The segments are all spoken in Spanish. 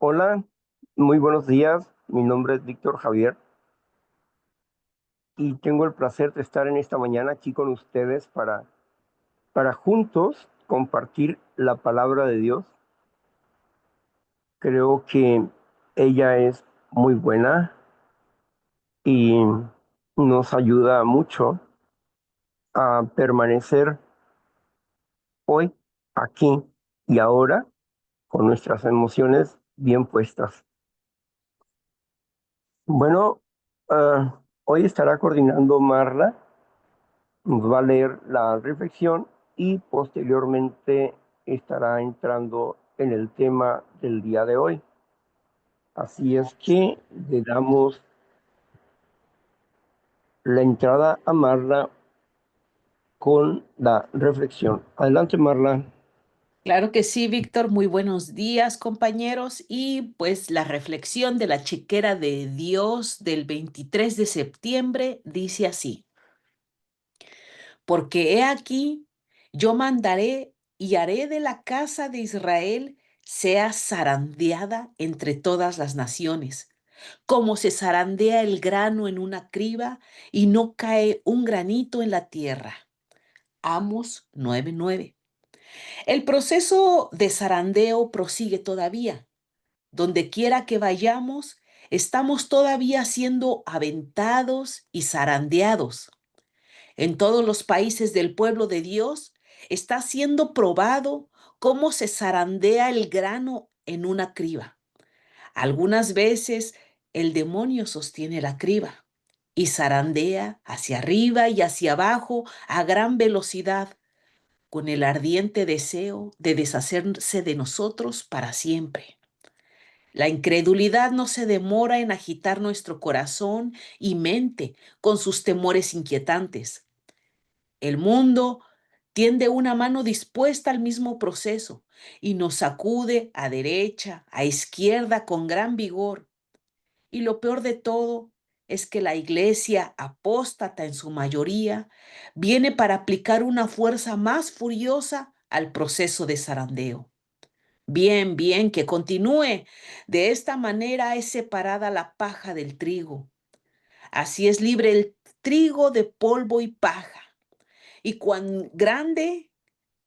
Hola, muy buenos días. Mi nombre es Víctor Javier y tengo el placer de estar en esta mañana aquí con ustedes para juntos compartir la palabra de Dios. Creo que ella es muy buena y nos ayuda mucho a permanecer hoy, aquí y ahora con nuestras emociones bien puestas. Bueno, hoy estará coordinando Marla. Nos va a leer la reflexión y posteriormente estará entrando en el tema del día de hoy. Así es que le damos la entrada a Marla con la reflexión. Adelante, Marla. Claro que sí, Víctor. Muy buenos días, compañeros. Y pues la reflexión de la chiquera de Dios del 23 de septiembre dice así: Porque he aquí, yo mandaré y haré de la casa de Israel sea zarandeada entre todas las naciones, como se zarandea el grano en una criba y no cae un granito en la tierra. Amos 9:9. El proceso de zarandeo prosigue todavía. Donde quiera que vayamos, estamos todavía siendo aventados y zarandeados. En todos los países del pueblo de Dios está siendo probado cómo se zarandea el grano en una criba. Algunas veces el demonio sostiene la criba y zarandea hacia arriba y hacia abajo a gran velocidad, con el ardiente deseo de deshacerse de nosotros para siempre. La incredulidad no se demora en agitar nuestro corazón y mente con sus temores inquietantes. El mundo tiende una mano dispuesta al mismo proceso y nos sacude a derecha, a izquierda con gran vigor. Y lo peor de todo es que la iglesia, apóstata en su mayoría, viene para aplicar una fuerza más furiosa al proceso de zarandeo. Bien, bien, que continúe. De esta manera es separada la paja del trigo. Así es libre el trigo de polvo y paja. Y cuán grande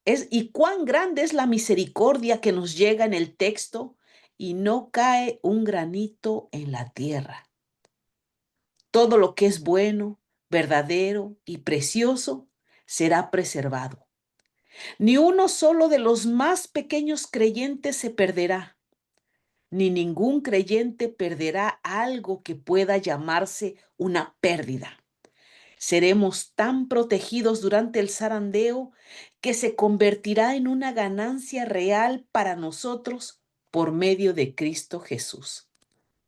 es la misericordia que nos llega en el texto, y no cae un granito en la tierra. Todo lo que es bueno, verdadero y precioso será preservado. Ni uno solo de los más pequeños creyentes se perderá, ni ningún creyente perderá algo que pueda llamarse una pérdida. Seremos tan protegidos durante el zarandeo que se convertirá en una ganancia real para nosotros por medio de Cristo Jesús.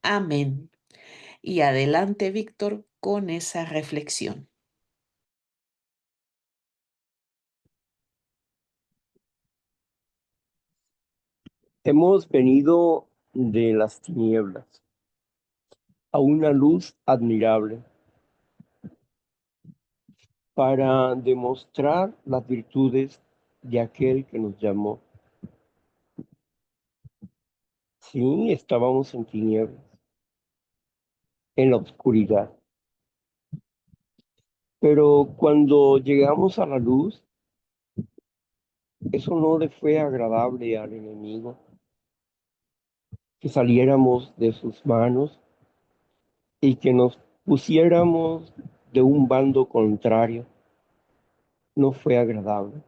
Amén. Y adelante, Víctor, con esa reflexión. Hemos venido de las tinieblas a una luz admirable para demostrar las virtudes de aquel que nos llamó. Sí, estábamos en tinieblas, en la oscuridad. Pero cuando llegamos a la luz, eso no le fue agradable al enemigo, que saliéramos de sus manos y que nos pusiéramos de un bando contrario. No fue agradable.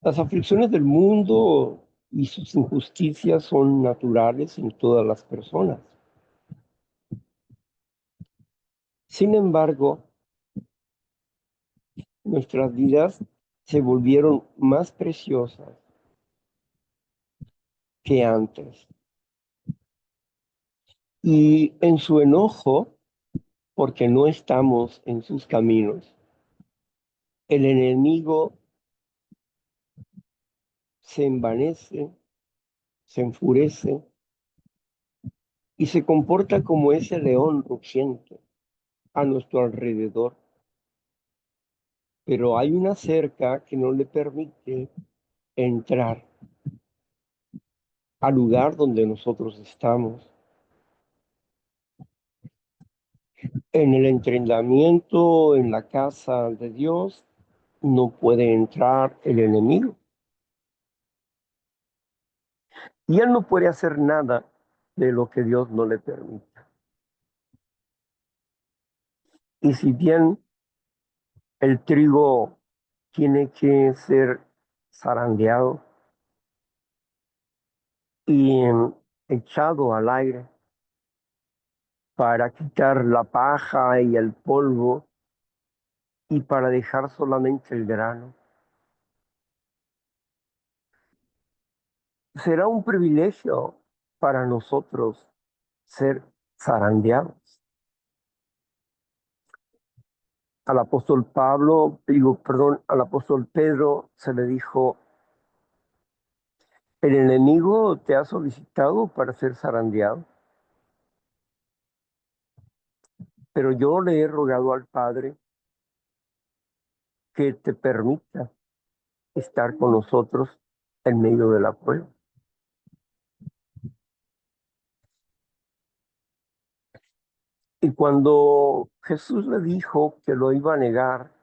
Las aflicciones del mundo y sus injusticias son naturales en todas las personas. Sin embargo, nuestras vidas se volvieron más preciosas que antes. Y en su enojo, porque no estamos en sus caminos, el enemigo se envanece, se enfurece y se comporta como ese león rugiente a nuestro alrededor. Pero hay una cerca que no le permite entrar al lugar donde nosotros estamos. En el entrenamiento en la casa de Dios no puede entrar el enemigo y él no puede hacer nada de lo que Dios no le permita. Y si bien el trigo tiene que ser zarandeado y echado al aire para quitar la paja y el polvo y para dejar solamente el grano, será un privilegio para nosotros ser zarandeados. Al apóstol Pablo, digo, perdón, al apóstol Pedro se le dijo, el enemigo te ha solicitado para ser zarandeado, pero yo le he rogado al Padre que te permita estar con nosotros en medio de la prueba. Y cuando Jesús le dijo que lo iba a negar,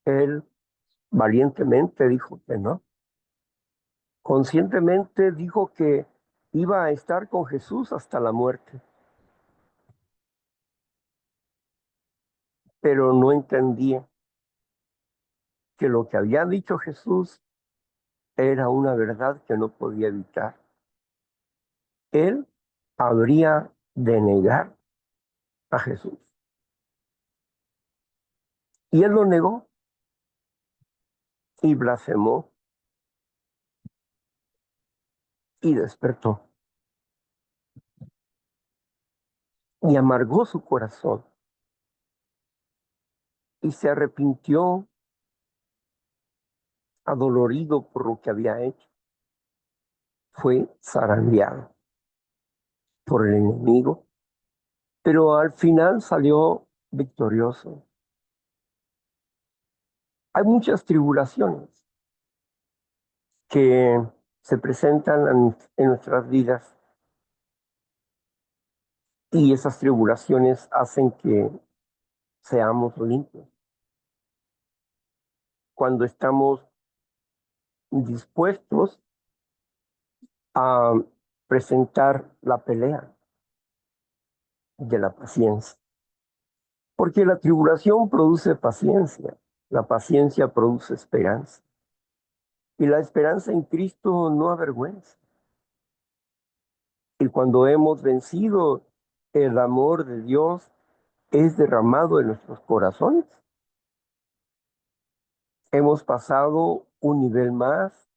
él valientemente dijo que no. Conscientemente dijo que iba a estar con Jesús hasta la muerte, pero no entendía que lo que había dicho Jesús era una verdad que no podía evitar. Él habría de negar a Jesús. Y él lo negó y blasfemó y despertó y amargó su corazón y se arrepintió adolorido por lo que había hecho. Fue zarandeado por el enemigo, pero al final salió victorioso. Hay muchas tribulaciones que se presentan en nuestras vidas y esas tribulaciones hacen que seamos limpios. Cuando estamos dispuestos a presentar la pelea de la paciencia, porque la tribulación produce paciencia, la paciencia produce esperanza y la esperanza en Cristo no avergüenza. Y cuando hemos vencido, el amor de Dios es derramado en nuestros corazones. Hemos pasado un nivel más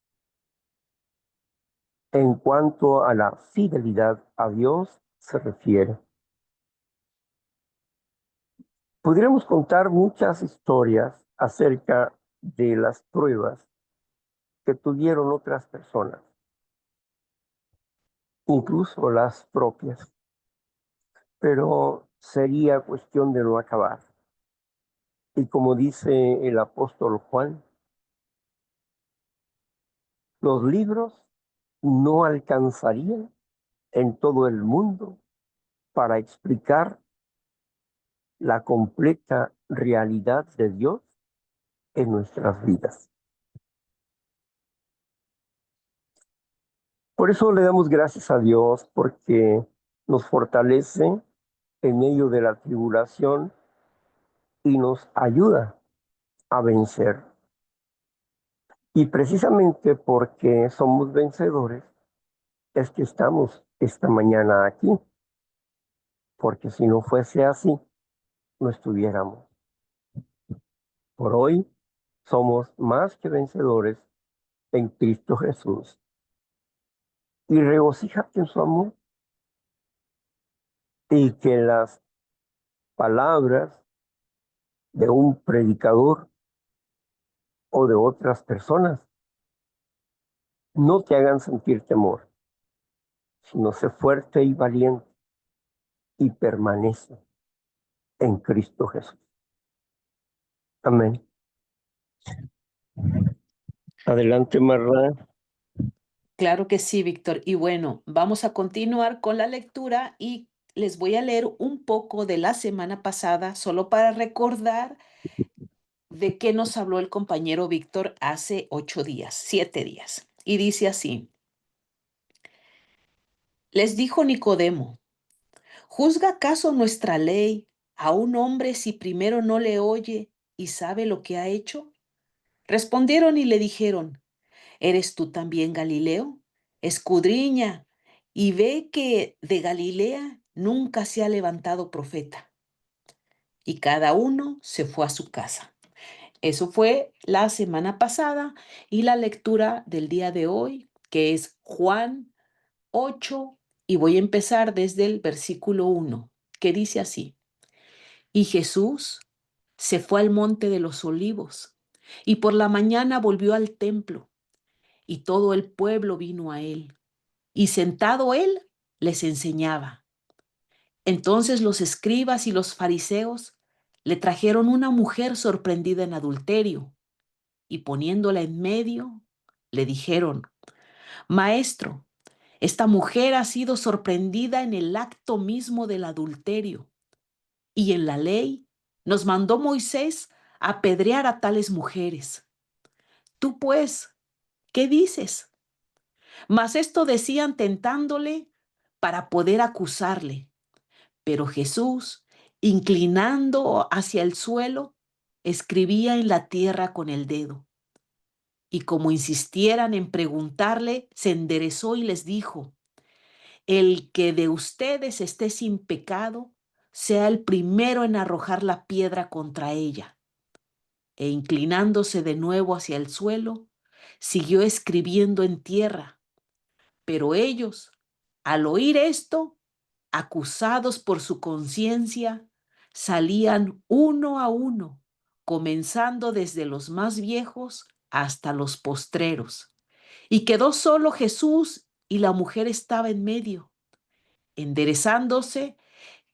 en cuanto a la fidelidad a Dios se refiere. Podríamos contar muchas historias acerca de las pruebas que tuvieron otras personas, incluso las propias, pero sería cuestión de no acabar. Y como dice el apóstol Juan, los libros no alcanzarían en todo el mundo para explicar la completa realidad de Dios en nuestras vidas. Por eso le damos gracias a Dios porque nos fortalece en medio de la tribulación y nos ayuda a vencer. Y precisamente porque somos vencedores es que estamos esta mañana aquí, porque si no fuese así, no estuviéramos. Por hoy somos más que vencedores en Cristo Jesús. Y regocíjate en su amor y que las palabras de un predicador o de otras personas no te hagan sentir temor, sino sé fuerte y valiente y permanece en Cristo Jesús. Amén. Adelante, Marla. Claro que sí, Víctor. Y bueno, vamos a continuar con la lectura y les voy a leer un poco de la semana pasada, solo para recordar de qué nos habló el compañero Víctor hace 8 días, 7 días. Y dice así, les dijo Nicodemo, ¿juzga acaso nuestra ley a un hombre si primero no le oye y sabe lo que ha hecho? Respondieron y le dijeron, ¿eres tú también Galileo? Escudriña y ve que de Galilea nunca se ha levantado profeta. Y cada uno se fue a su casa. Eso fue la semana pasada y la lectura del día de hoy, que es Juan 8, y voy a empezar desde el versículo 1, que dice así. Y Jesús se fue al monte de los olivos y por la mañana volvió al templo y todo el pueblo vino a él y sentado él les enseñaba. Entonces los escribas y los fariseos le trajeron una mujer sorprendida en adulterio y poniéndola en medio, le dijeron, Maestro, esta mujer ha sido sorprendida en el acto mismo del adulterio y en la ley nos mandó Moisés apedrear a tales mujeres. Tú pues, ¿qué dices? Mas esto decían tentándole para poder acusarle. Pero Jesús, inclinando hacia el suelo, escribía en la tierra con el dedo. Y como insistieran en preguntarle, se enderezó y les dijo, el que de ustedes esté sin pecado, sea el primero en arrojar la piedra contra ella. E inclinándose de nuevo hacia el suelo, siguió escribiendo en tierra. Pero ellos, al oír esto, acusados por su conciencia, salían uno a uno, comenzando desde los más viejos hasta los postreros. Y quedó solo Jesús y la mujer estaba en medio. Enderezándose,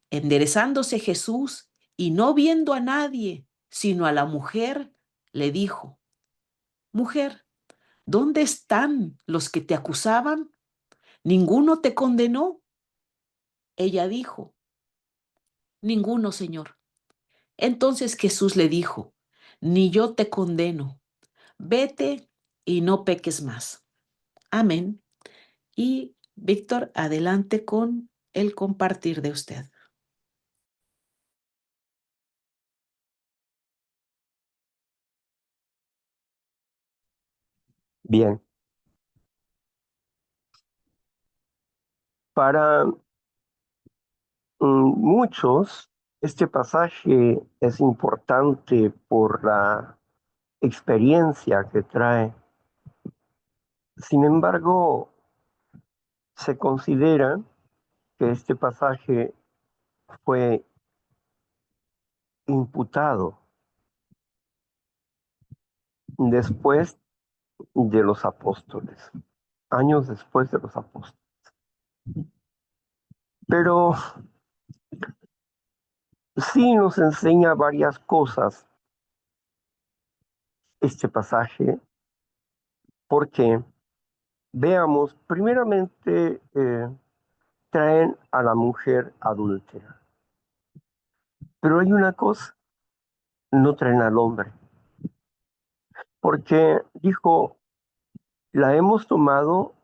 enderezándose Jesús y no viendo a nadie, sino a la mujer, le dijo, Mujer, ¿dónde están los que te acusaban? ¿Ninguno te condenó? Ella dijo, Ninguno, Señor. Entonces Jesús le dijo, Ni yo te condeno, vete y no peques más. Amén. Y Víctor, adelante con el compartir de usted. Bien, para muchos este pasaje es importante por la experiencia que trae. Sin embargo, se considera que este pasaje fue imputado después de los apóstoles, años después de los apóstoles. Pero sí nos enseña varias cosas este pasaje, porque veamos, primeramente traen a la mujer adúltera, pero hay una cosa, no traen al hombre, porque dijo, la hemos tomado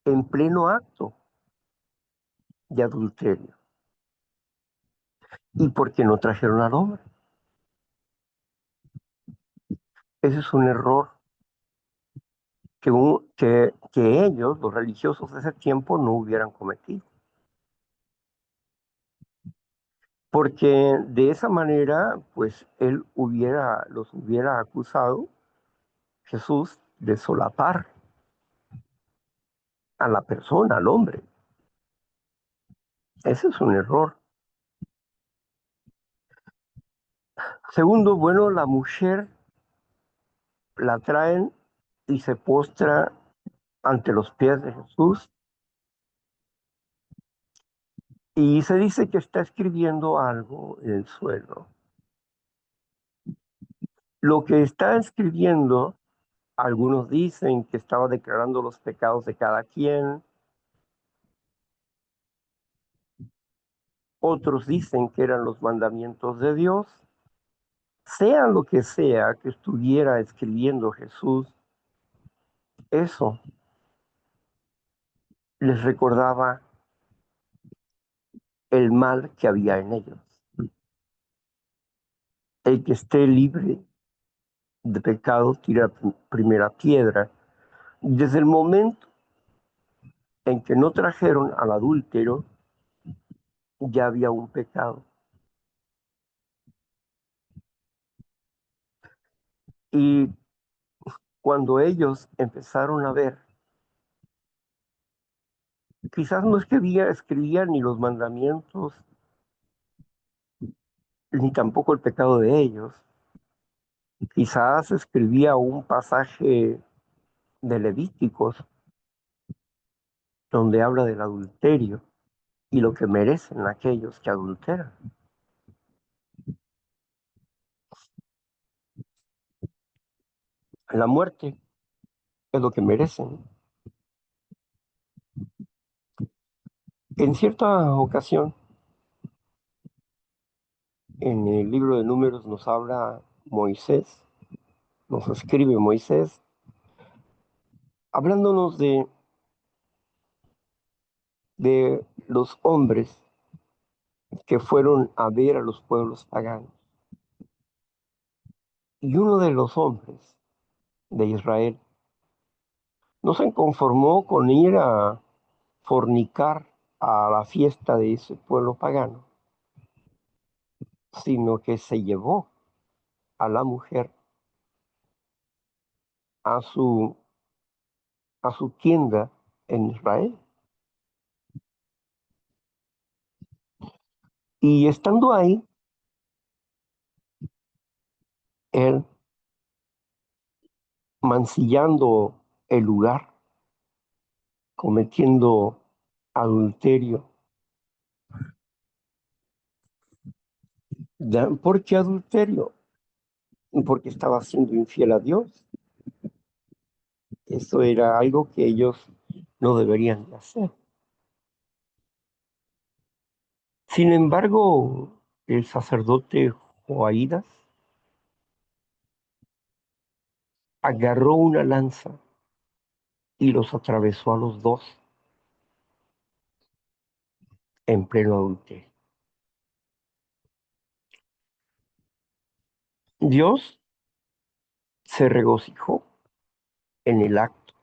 en pleno acto de adulterio. ¿Y por qué no trajeron al hombre? Ese es un error que ellos, los religiosos de ese tiempo, no hubieran cometido. Porque de esa manera, pues él los hubiera acusado, Jesús, de solapar a la persona, al hombre. Ese es un error. Segundo, bueno, la mujer la traen y se postra ante los pies de Jesús y se dice que está escribiendo algo en el suelo. Lo que está escribiendo Algunos dicen que estaba declarando los pecados de cada quien, otros dicen que eran los mandamientos de Dios. Sea lo que sea que estuviera escribiendo Jesús, eso les recordaba el mal que había en ellos. El que esté libre de pecado tira primera piedra. Desde el momento en que no trajeron al adúltero, ya había un pecado. Y cuando ellos empezaron a ver, quizás no escribían ni los mandamientos, ni tampoco el pecado de ellos, quizás escribía un pasaje de Levíticos donde habla del adulterio y lo que merecen aquellos que adulteran. La muerte es lo que merecen. En cierta ocasión, en el libro de Números nos habla Moisés, nos escribe Moisés, hablándonos de los hombres que fueron a ver a los pueblos paganos. Y uno de los hombres de Israel no se conformó con ir a fornicar a la fiesta de ese pueblo pagano, sino que se llevó a la mujer a a su tienda en Israel. Y estando ahí, él mancillando el lugar, cometiendo adulterio. ¿Por qué adulterio? Porque estaba siendo infiel a Dios. Eso era algo que ellos no deberían de hacer. Sin embargo, el sacerdote Joaídas agarró una lanza y los atravesó a los dos en pleno adulterio. Dios se regocijó en el acto,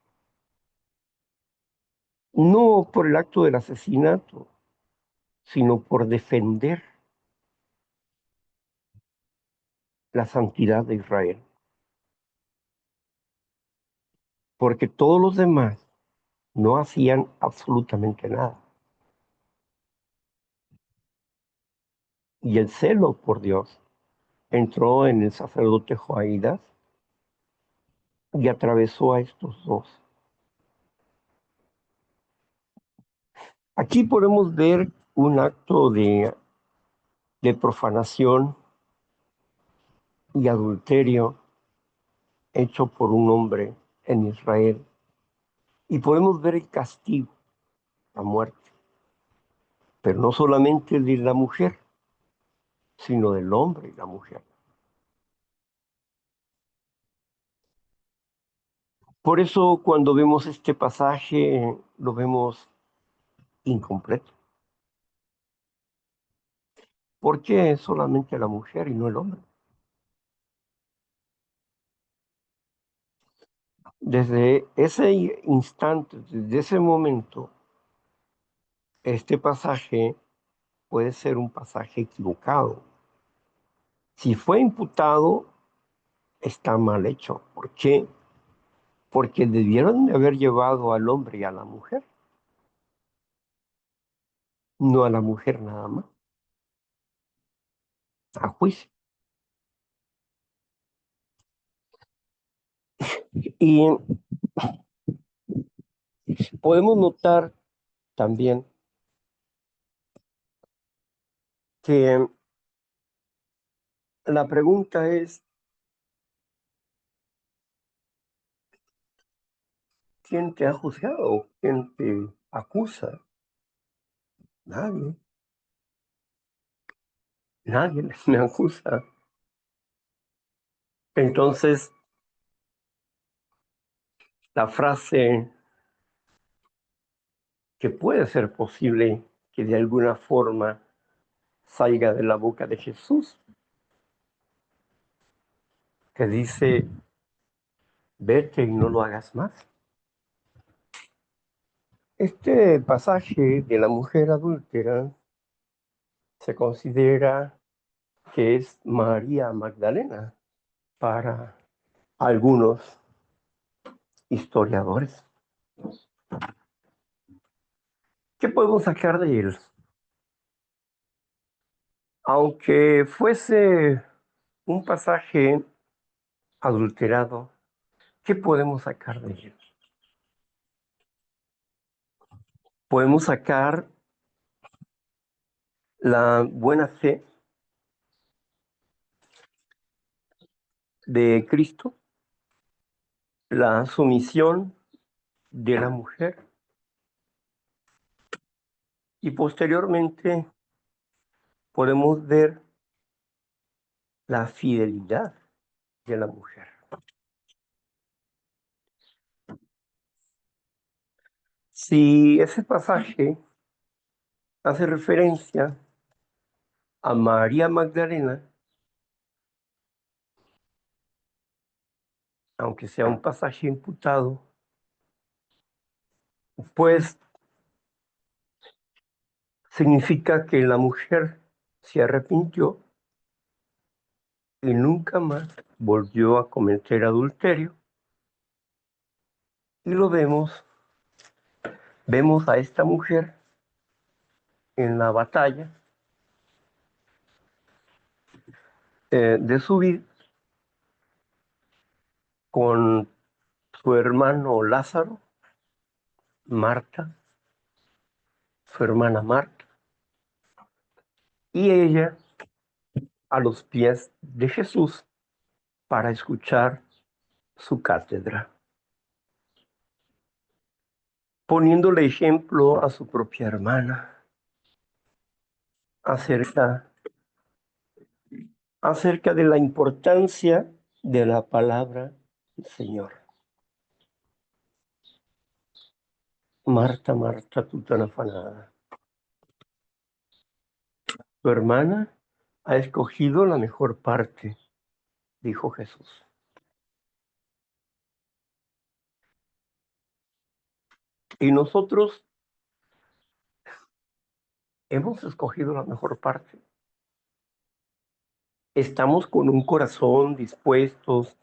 no por el acto del asesinato, sino por defender la santidad de Israel, porque todos los demás no hacían absolutamente nada. Y el celo por Dios entró en el sacerdote Joaídas y atravesó a estos dos. Aquí podemos ver un acto de profanación y adulterio hecho por un hombre en Israel. Y podemos ver el castigo, la muerte, pero no solamente de la mujer, sino del hombre y la mujer. Por eso cuando vemos este pasaje lo vemos incompleto. ¿Por qué solamente la mujer y no el hombre? Desde ese instante, desde ese momento, este pasaje puede ser un pasaje equivocado. Si fue imputado, está mal hecho. ¿Por qué? Porque debieron de haber llevado al hombre y a la mujer, no a la mujer nada más, a juicio. Y podemos notar también que la pregunta es, ¿quién te ha juzgado? ¿Quién te acusa? Nadie. Nadie me acusa. Entonces, la frase que puede ser posible que de alguna forma salga de la boca de Jesús, que dice, vete y no lo hagas más. Este pasaje de la mujer adúltera se considera que es María Magdalena para algunos historiadores. ¿Qué podemos sacar de él? Aunque fuese un pasaje adulterado, ¿qué podemos sacar de él? Podemos sacar la buena fe de Cristo, la sumisión de la mujer y posteriormente podemos ver la fidelidad de la mujer. Si ese pasaje hace referencia a María Magdalena, aunque sea un pasaje imputado, pues significa que la mujer se arrepintió y nunca más volvió a cometer adulterio. Y lo vemos a esta mujer en la batalla de su vida con su hermano Lázaro, Marta, su hermana Marta, y ella a los pies de Jesús para escuchar su cátedra, poniéndole ejemplo a su propia hermana acerca, acerca de la importancia de la palabra del Señor. Marta, Marta, tú tan afanada. Tu hermana ha escogido la mejor parte, dijo Jesús. Y nosotros hemos escogido la mejor parte. Estamos con un corazón dispuestos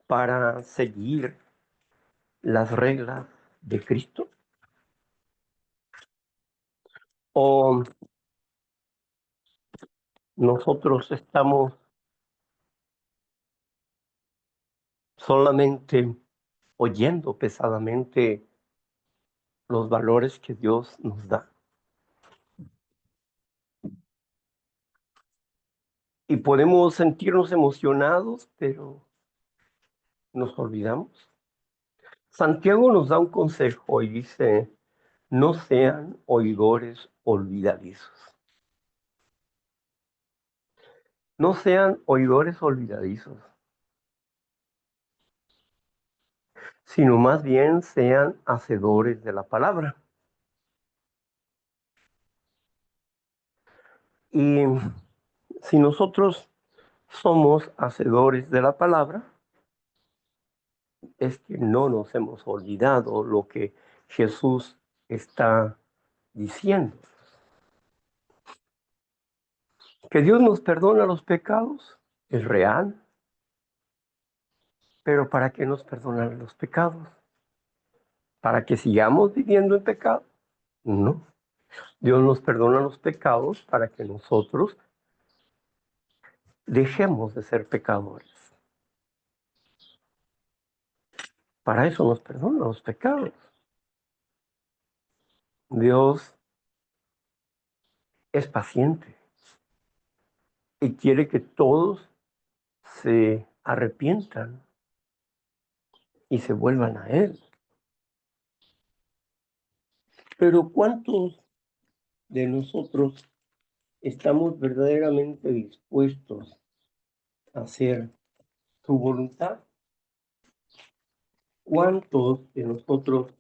para seguir las reglas de Cristo. O nosotros estamos solamente oyendo pesadamente los valores que Dios nos da. Y podemos sentirnos emocionados, pero nos olvidamos. Santiago nos da un consejo y dice, no sean oidores olvidadizos. No sean oidores olvidadizos, sino más bien sean hacedores de la palabra. Y si nosotros somos hacedores de la palabra, es que no nos hemos olvidado lo que Jesús está diciendo. Que Dios nos perdona los pecados es real, pero ¿para qué nos perdonan los pecados? ¿Para que sigamos viviendo en pecado? No. Dios nos perdona los pecados para que nosotros dejemos de ser pecadores. Para eso nos perdona los pecados. Dios es paciente y quiere que todos se arrepientan y se vuelvan a Él. Pero ¿cuántos de nosotros estamos verdaderamente dispuestos a hacer su voluntad? ¿Cuántos de nosotros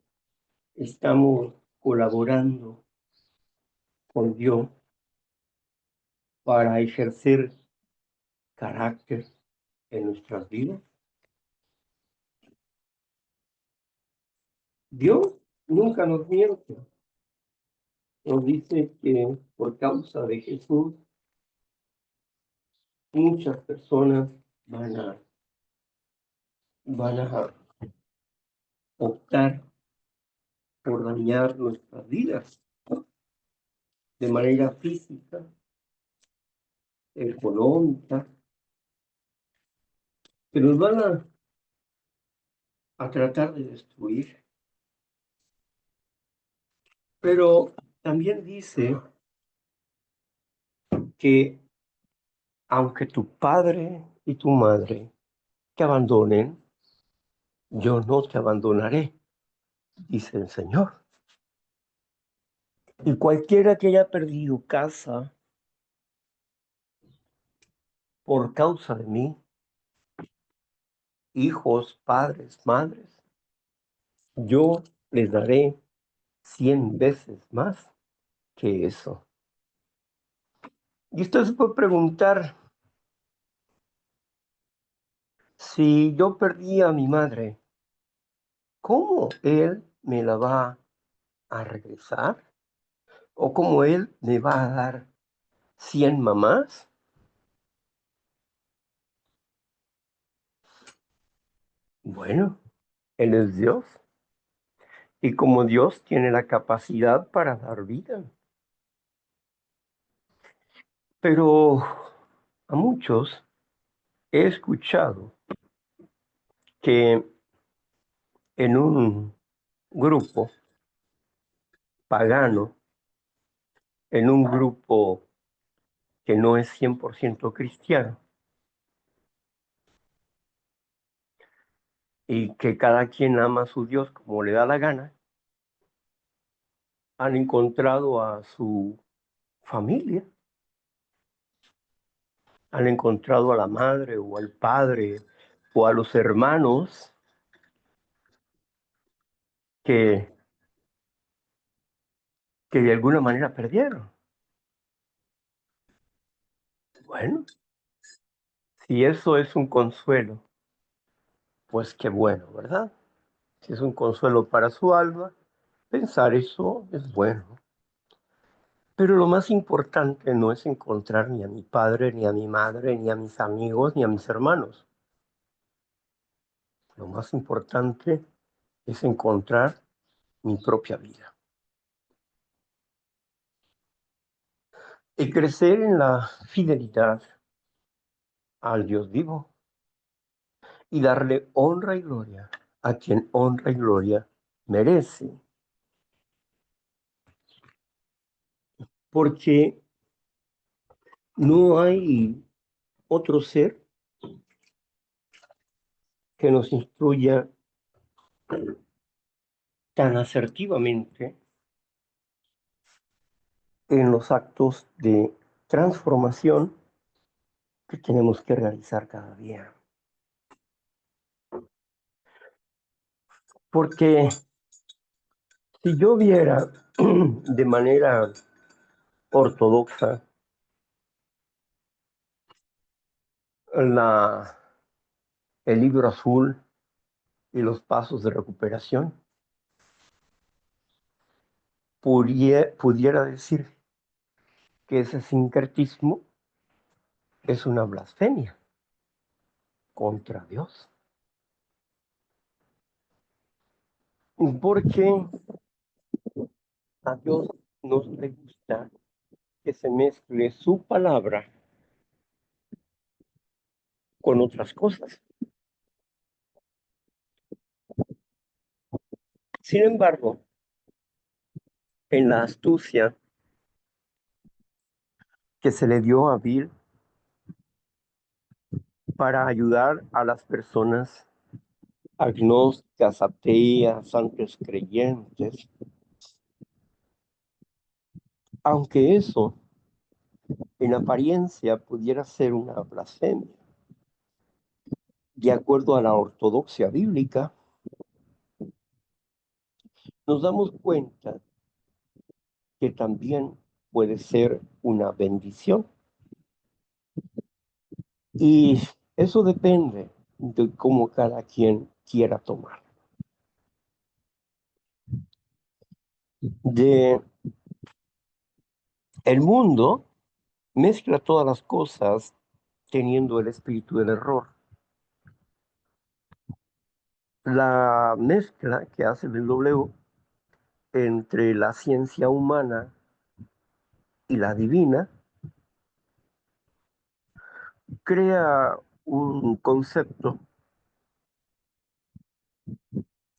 estamos colaborando con Dios para ejercer carácter en nuestras vidas? Dios nunca nos miente. Nos dice que por causa de Jesús muchas personas van a optar por dañar nuestras vidas de manera física, económica, que nos van a tratar de destruir. Pero también dice que aunque tu padre y tu madre te abandonen, yo no te abandonaré, dice el Señor. Y cualquiera que haya perdido casa por causa de mí, hijos, padres, madres, yo les daré 100 veces más que eso. Y usted se puede preguntar, si yo perdí a mi madre, ¿cómo él me la va a regresar? ¿O cómo él me va a dar 100 mamás? Bueno, él es Dios. Y como Dios tiene la capacidad para dar vida. Pero a muchos he escuchado que en un grupo pagano, en un grupo que no es 100% cristiano, y que cada quien ama a su Dios como le da la gana, han encontrado a su familia, han encontrado a la madre o al padre o a los hermanos que, que de alguna manera perdieron. Bueno, si eso es un consuelo, pues qué bueno, ¿verdad? Si es un consuelo para su alma, pensar eso es bueno. Pero lo más importante no es encontrar ni a mi padre, ni a mi madre, ni a mis amigos, ni a mis hermanos. Lo más importante es encontrar mi propia vida y crecer en la fidelidad al Dios vivo y darle honra y gloria a quien honra y gloria merece. Porque no hay otro ser que nos instruya tan asertivamente en los actos de transformación que tenemos que realizar cada día. Porque si yo viera de manera ortodoxa la, el libro azul y los pasos de recuperación, pudiera decir que ese sincretismo es una blasfemia contra Dios. Porque a Dios nos le gusta que se mezcle su palabra con otras cosas. Sin embargo, en la astucia que se le dio a Bill para ayudar a las personas agnósticas, ateas, santos creyentes, aunque eso en apariencia pudiera ser una blasfemia. De acuerdo a la ortodoxia bíblica, nos damos cuenta que también puede ser una bendición. Y eso depende de cómo cada quien quiera tomar. De el mundo mezcla todas las cosas teniendo el espíritu del error. La mezcla que hace el W entre la ciencia humana y la divina crea un concepto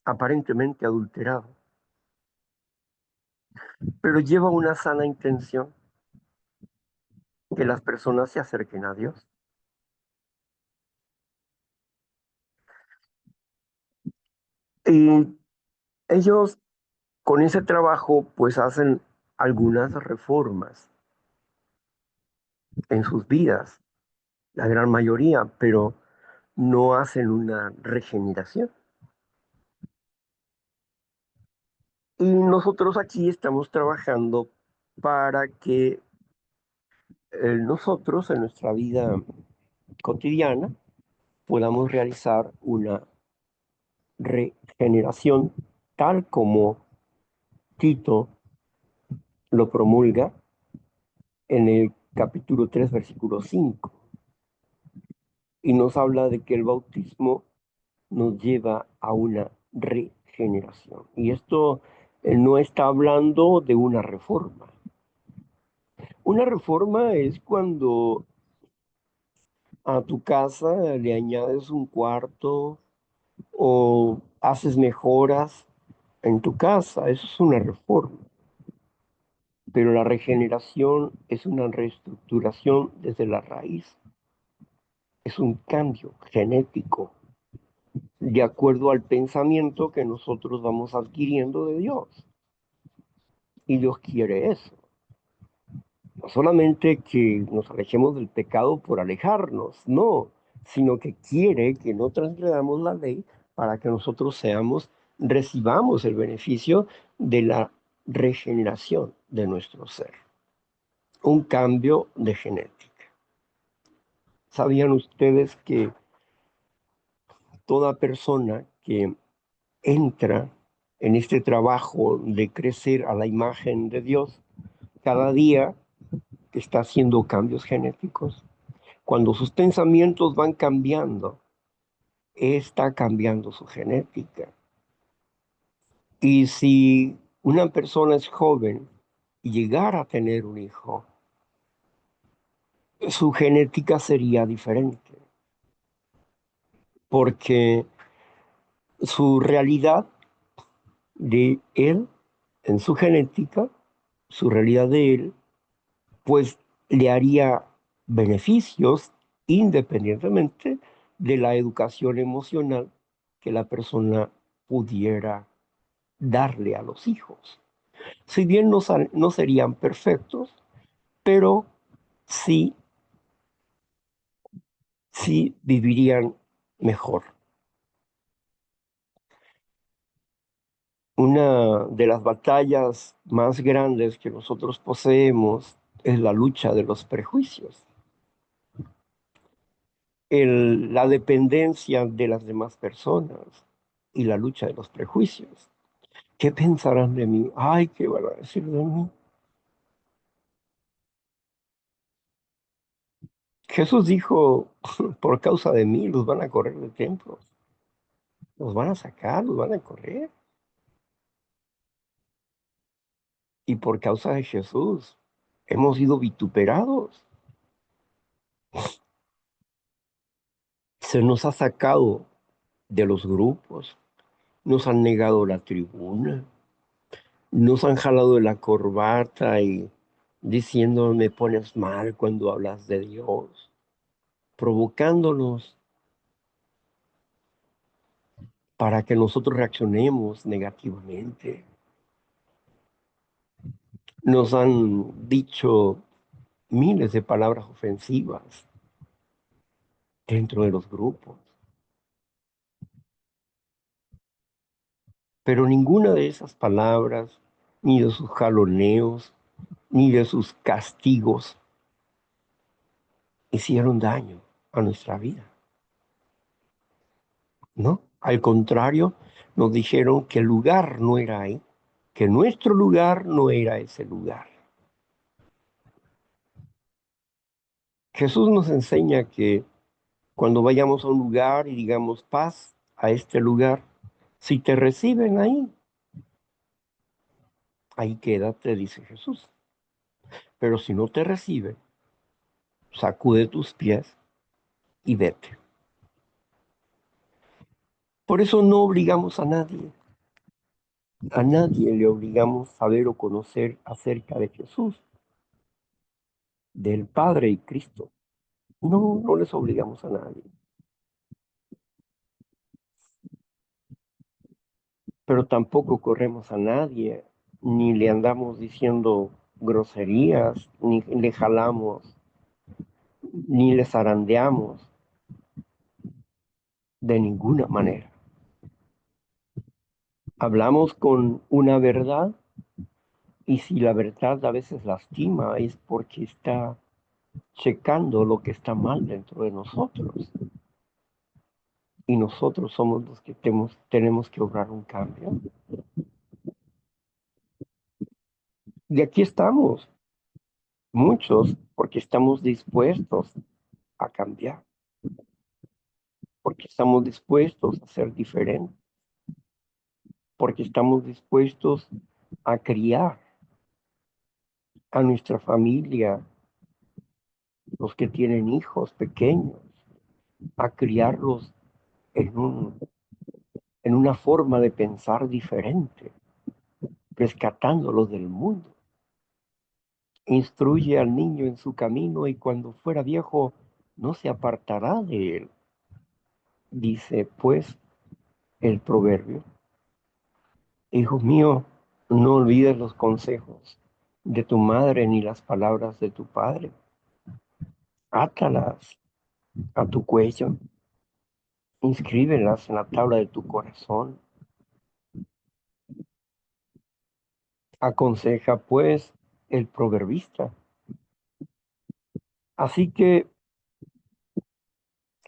aparentemente adulterado, pero lleva una sana intención, que las personas se acerquen a Dios. Y ellos con ese trabajo pues hacen algunas reformas en sus vidas, la gran mayoría, pero no hacen una regeneración. Y nosotros aquí estamos trabajando para que nosotros en nuestra vida cotidiana podamos realizar una regeneración tal como Tito lo promulga en el capítulo 3 versículo 5 y nos habla de que el bautismo nos lleva a una regeneración. Y esto no está hablando de una reforma. Una reforma es cuando a tu casa le añades un cuarto o haces mejoras en tu casa. Eso es una reforma. Pero la regeneración es una reestructuración desde la raíz. Es un cambio genético de acuerdo al pensamiento que nosotros vamos adquiriendo de Dios. Y Dios quiere eso. No solamente que nos alejemos del pecado por alejarnos, no, sino que quiere que no transgredamos la ley para que nosotros recibamos el beneficio de la regeneración de nuestro ser. Un cambio de genética. ¿Sabían ustedes que toda persona que entra en este trabajo de crecer a la imagen de Dios, cada día está haciendo cambios genéticos? Cuando sus pensamientos van cambiando, está cambiando su genética. Y si una persona es joven y llegara a tener un hijo, su genética sería diferente, porque su realidad de él, en su genética, su realidad de él, pues le haría beneficios independientemente de la educación emocional que la persona pudiera darle a los hijos. Si bien no serían perfectos, pero sí, sí vivirían mejor. Una de las batallas más grandes que nosotros poseemos es la lucha de los prejuicios, la dependencia de las demás personas y la lucha de los prejuicios. ¿Qué pensarán de mí? Ay, ¿qué van a decir de mí? Jesús dijo, por causa de mí los van a correr del templo, los van a sacar, los van a correr. Y por causa de Jesús hemos sido vituperados. Se nos ha sacado de los grupos, nos han negado la tribuna, nos han jalado de la corbata y diciendo me pones mal cuando hablas de Dios, provocándonos para que nosotros reaccionemos negativamente. nos han dicho miles de palabras ofensivas dentro de los grupos, pero ninguna de esas palabras, ni de sus jaloneos, ni de sus castigos, hicieron daño a nuestra vida, ¿no? Al contrario, nos dijeron que el lugar no era ahí, que nuestro lugar no era ese lugar. Jesús nos enseña que cuando vayamos a un lugar y digamos paz a este lugar, si te reciben ahí, ahí quédate, dice Jesús. Pero si no te reciben, sacude tus pies y vete. Por eso no obligamos a nadie. A nadie le obligamos a saber o conocer acerca de Jesús, del Padre y Cristo. No, no les obligamos a nadie. Pero tampoco corremos a nadie, ni le andamos diciendo groserías, ni le jalamos, ni le zarandeamos de ninguna manera. Hablamos con una verdad y si la verdad a veces lastima es porque está checando lo que está mal dentro de nosotros. Y nosotros somos los que tenemos que obrar un cambio. Y aquí estamos, muchos, porque estamos dispuestos a cambiar, porque estamos dispuestos a ser diferentes, porque estamos dispuestos a criar a nuestra familia, los que tienen hijos pequeños, a criarlos en en una forma de pensar diferente, rescatándolos del mundo. Instruye al niño en su camino y cuando fuera viejo no se apartará de él. Dice pues el proverbio, hijo mío, no olvides los consejos de tu madre ni las palabras de tu padre. Átalas a tu cuello, inscríbelas en la tabla de tu corazón. Aconseja pues el proverbista. Así que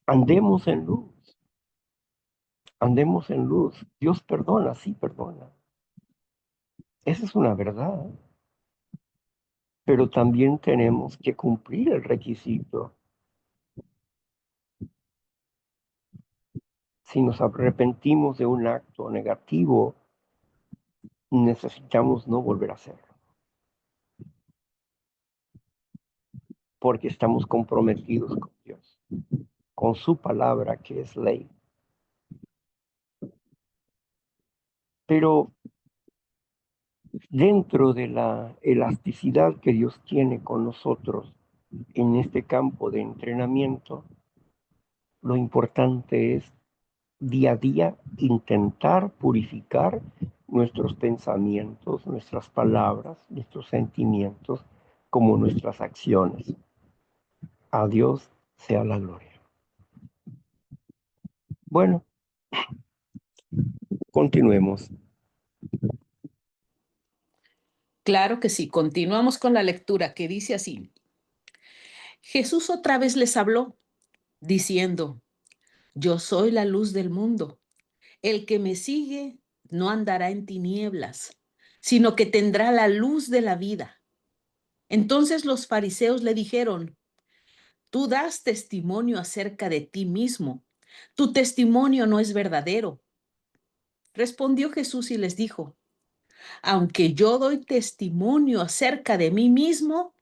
andemos en luz, andemos en luz. Dios perdona, sí perdona. Esa es una verdad, pero también tenemos que cumplir el requisito. Si nos arrepentimos de un acto negativo, necesitamos no volver a hacerlo, porque estamos comprometidos con Dios, con su palabra que es ley. Pero dentro de la elasticidad que Dios tiene con nosotros en este campo de entrenamiento, lo importante es día a día intentar purificar nuestros pensamientos, nuestras palabras, nuestros sentimientos, como nuestras acciones. A Dios sea la gloria. Bueno, continuemos. Claro que sí. Continuamos con la lectura que dice así. Jesús otra vez les habló, diciendo, yo soy la luz del mundo. El que me sigue no andará en tinieblas, sino que tendrá la luz de la vida. Entonces los fariseos le dijeron, tú das testimonio acerca de ti mismo. Tu testimonio no es verdadero. Respondió Jesús y les dijo, aunque yo doy testimonio acerca de mí mismo,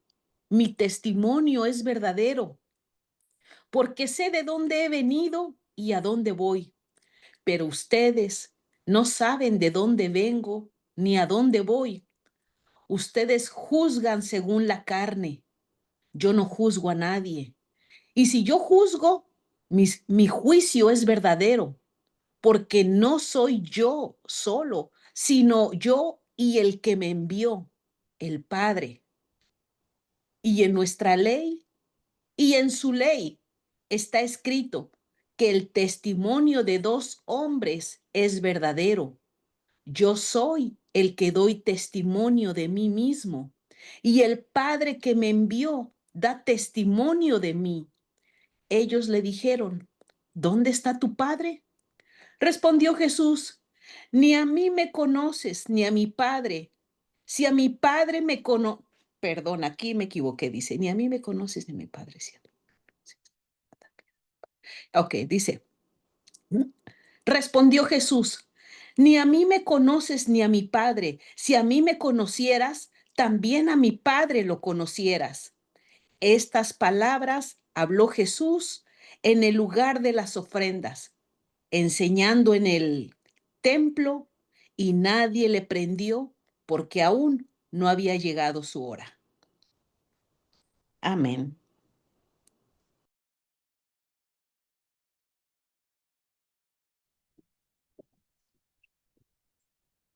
mi testimonio es verdadero, porque sé de dónde he venido y a dónde voy, pero ustedes no saben de dónde vengo ni a dónde voy. Ustedes juzgan según la carne. Yo no juzgo a nadie. Y si yo juzgo, mi juicio es verdadero, porque no soy yo solo, sino yo y el que me envió. el Padre. Y en nuestra ley y en su ley está escrito que el testimonio de dos hombres es verdadero. Yo soy el que doy testimonio de mí mismo, y el Padre que me envió da testimonio de mí. Ellos le dijeron, ¿dónde está tu Padre? Respondió Jesús, ni a mí me conoces, ni a mi Padre. Si a mi Padre me conoces, perdón, aquí me equivoqué, dice, ni a mí me conoces, ni a mi Padre. Sí. Ok, dice, respondió Jesús, ni a mí me conoces ni a mi Padre. Si a mí me conocieras, también a mi Padre lo conocieras. Estas palabras habló Jesús en el lugar de las ofrendas, enseñando en el templo, y nadie le prendió porque aún no había llegado su hora. Amén.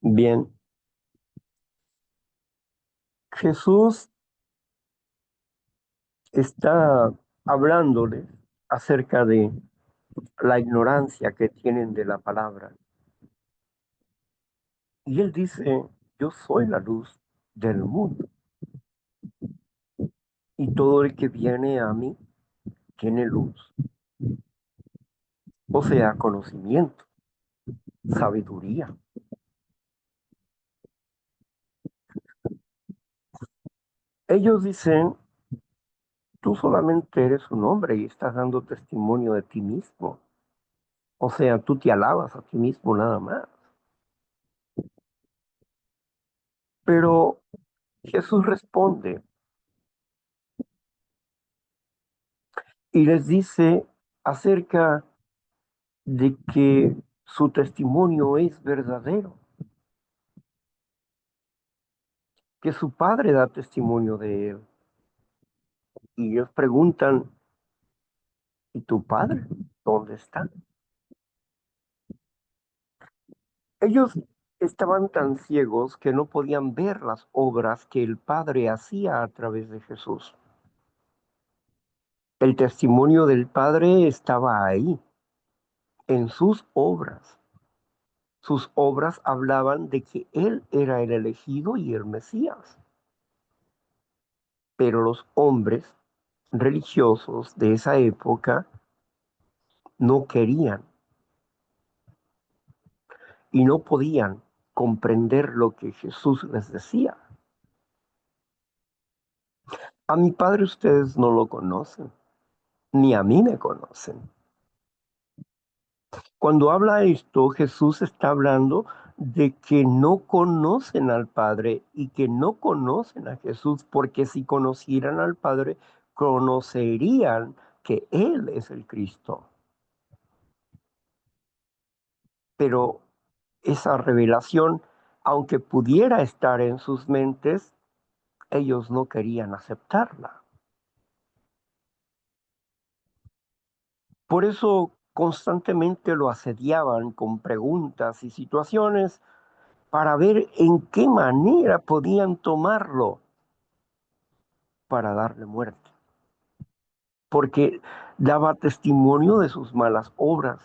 Bien, Jesús está hablándoles acerca de la ignorancia que tienen de la palabra. Y él dice, yo soy la luz del mundo y todo el que viene a mí tiene luz, o sea, conocimiento, sabiduría. Ellos dicen, tú solamente eres un hombre y estás dando testimonio de ti mismo. O sea, tú te alabas a ti mismo nada más. Pero Jesús responde y les dice acerca de que su testimonio es verdadero, que su padre da testimonio de él. Y ellos preguntan, ¿y tu padre dónde está? Ellos estaban tan ciegos que no podían ver las obras que el Padre hacía a través de Jesús. El testimonio del Padre estaba ahí, en sus obras. Sus obras hablaban de que Él era el elegido y el Mesías. Pero los hombres religiosos de esa época no querían y no podían comprender lo que Jesús les decía. A mi Padre ustedes no lo conocen, ni a mí me conocen. Cuando habla esto, Jesús está hablando de que no conocen al Padre y que no conocen a Jesús, porque si conocieran al Padre, conocerían que Él es el Cristo. Pero esa revelación, aunque pudiera estar en sus mentes, ellos no querían aceptarla. Por eso constantemente lo asediaban con preguntas y situaciones para ver en qué manera podían tomarlo para darle muerte, porque daba testimonio de sus malas obras,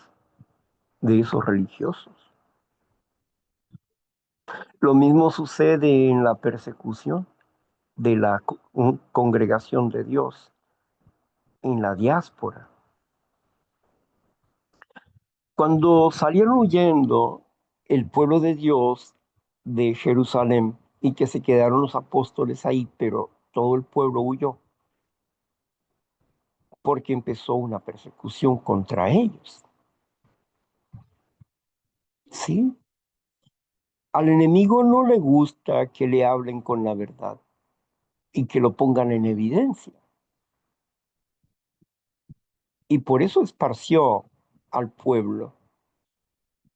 de esos religiosos. Lo mismo sucede en la persecución de la congregación de Dios, en la diáspora. Cuando salieron huyendo el pueblo de Dios de Jerusalén y que se quedaron los apóstoles ahí, pero todo el pueblo huyó porque empezó una persecución contra ellos. Sí, al enemigo no le gusta que le hablen con la verdad y que lo pongan en evidencia. Y por eso esparció al pueblo.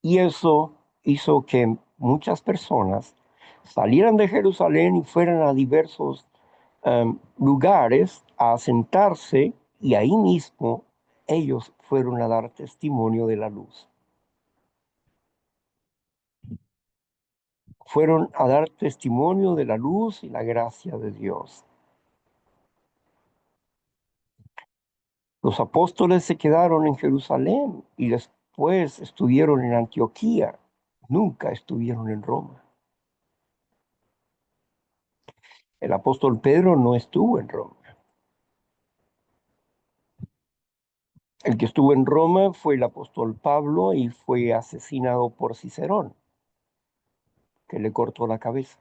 Y eso hizo que muchas personas salieran de Jerusalén y fueran a diversos lugares a asentarse y ahí mismo ellos fueron a dar testimonio de la luz. fueron a dar testimonio de la luz y la gracia de Dios. Los apóstoles se quedaron en Jerusalén y después estuvieron en Antioquía. Nunca estuvieron en Roma. El apóstol Pedro no estuvo en Roma. El que estuvo en Roma fue el apóstol Pablo y fue asesinado por Cicerón, que le cortó la cabeza,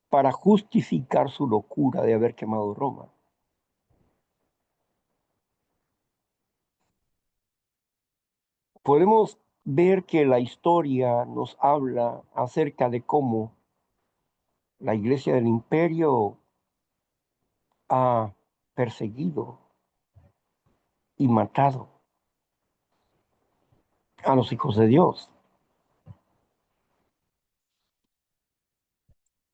para justificar su locura de haber quemado Roma. Podemos ver que la historia nos habla acerca de cómo la iglesia del imperio ha perseguido y matado a los hijos de Dios.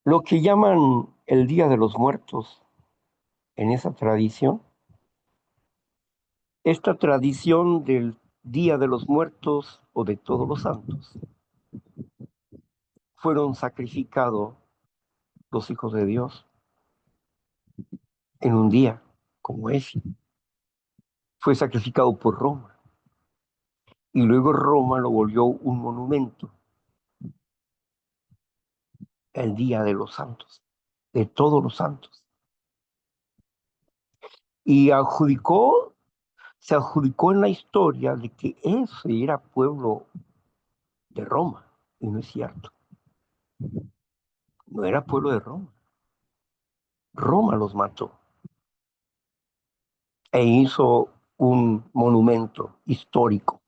Lo que llaman el Día de los Muertos en esa tradición, esta tradición del Día de los Muertos o de Todos los Santos, fueron sacrificados los hijos de Dios en un día como ese. Fue sacrificado por Roma y luego Roma lo volvió un monumento, el Día de los Santos, de todos los santos. Y se adjudicó en la historia de que ese era pueblo de Roma, y no es cierto, no era pueblo de Roma. Roma los mató e hizo un monumento histórico.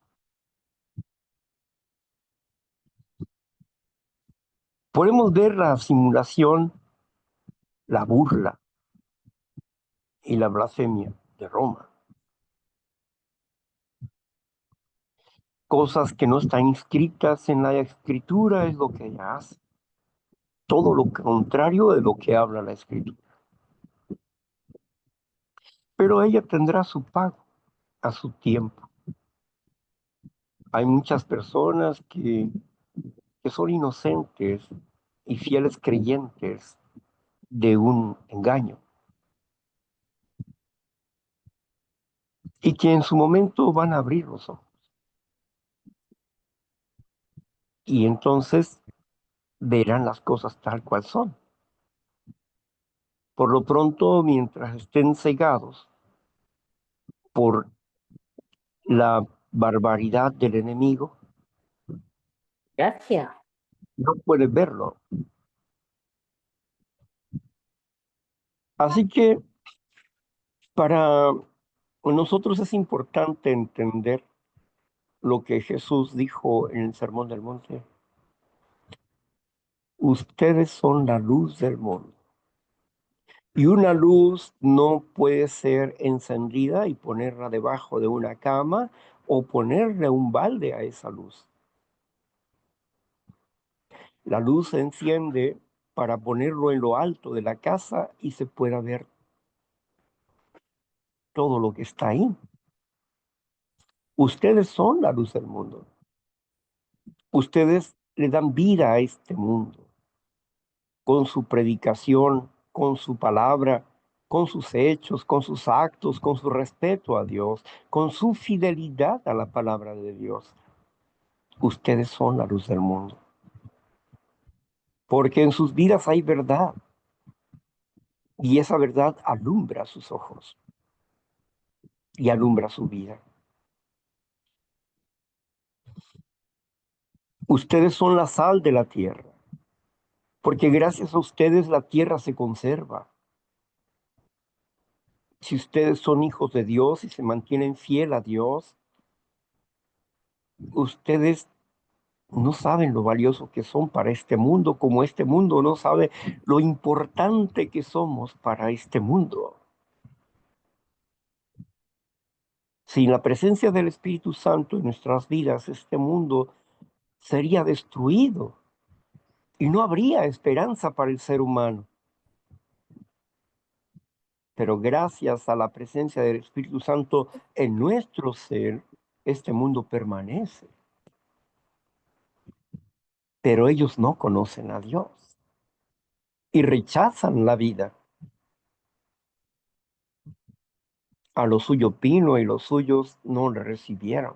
Podemos ver la simulación, la burla y la blasfemia de Roma, cosas que no están inscritas en la escritura es lo que ella hace, todo lo contrario de lo que habla la escritura. Pero ella tendrá su pago a su tiempo. Hay muchas personas que son inocentes y fieles creyentes de un engaño y que en su momento van a abrir los ojos. Y entonces verán las cosas tal cual son. Por lo pronto, mientras estén cegados por la barbaridad del enemigo, Gracias. no pueden verlo. Así que para nosotros es importante entender lo que Jesús dijo en el Sermón del Monte. Ustedes son la luz del mundo. Y una luz no puede ser encendida y ponerla debajo de una cama o ponerle un balde a esa luz. La luz se enciende para ponerlo en lo alto de la casa y se pueda ver todo lo que está ahí. Ustedes son la luz del mundo. Ustedes le dan vida a este mundo con su predicación, con su palabra, con sus hechos, con sus actos, con su respeto a Dios, con su fidelidad a la palabra de Dios. Ustedes son la luz del mundo, porque en sus vidas hay verdad y esa verdad alumbra sus ojos y alumbra su vida. Ustedes son la sal de la tierra, porque gracias a ustedes la tierra se conserva. Si ustedes son hijos de Dios y se mantienen fiel a Dios, ustedes no saben lo valioso que son para este mundo, como este mundo no sabe lo importante que somos para este mundo. Sin la presencia del Espíritu Santo en nuestras vidas, este mundo sería destruido y no habría esperanza para el ser humano. Pero gracias a la presencia del Espíritu Santo en nuestro ser, este mundo permanece. pero ellos no conocen a Dios y rechazan la vida. A lo suyo vino y los suyos no le recibieron.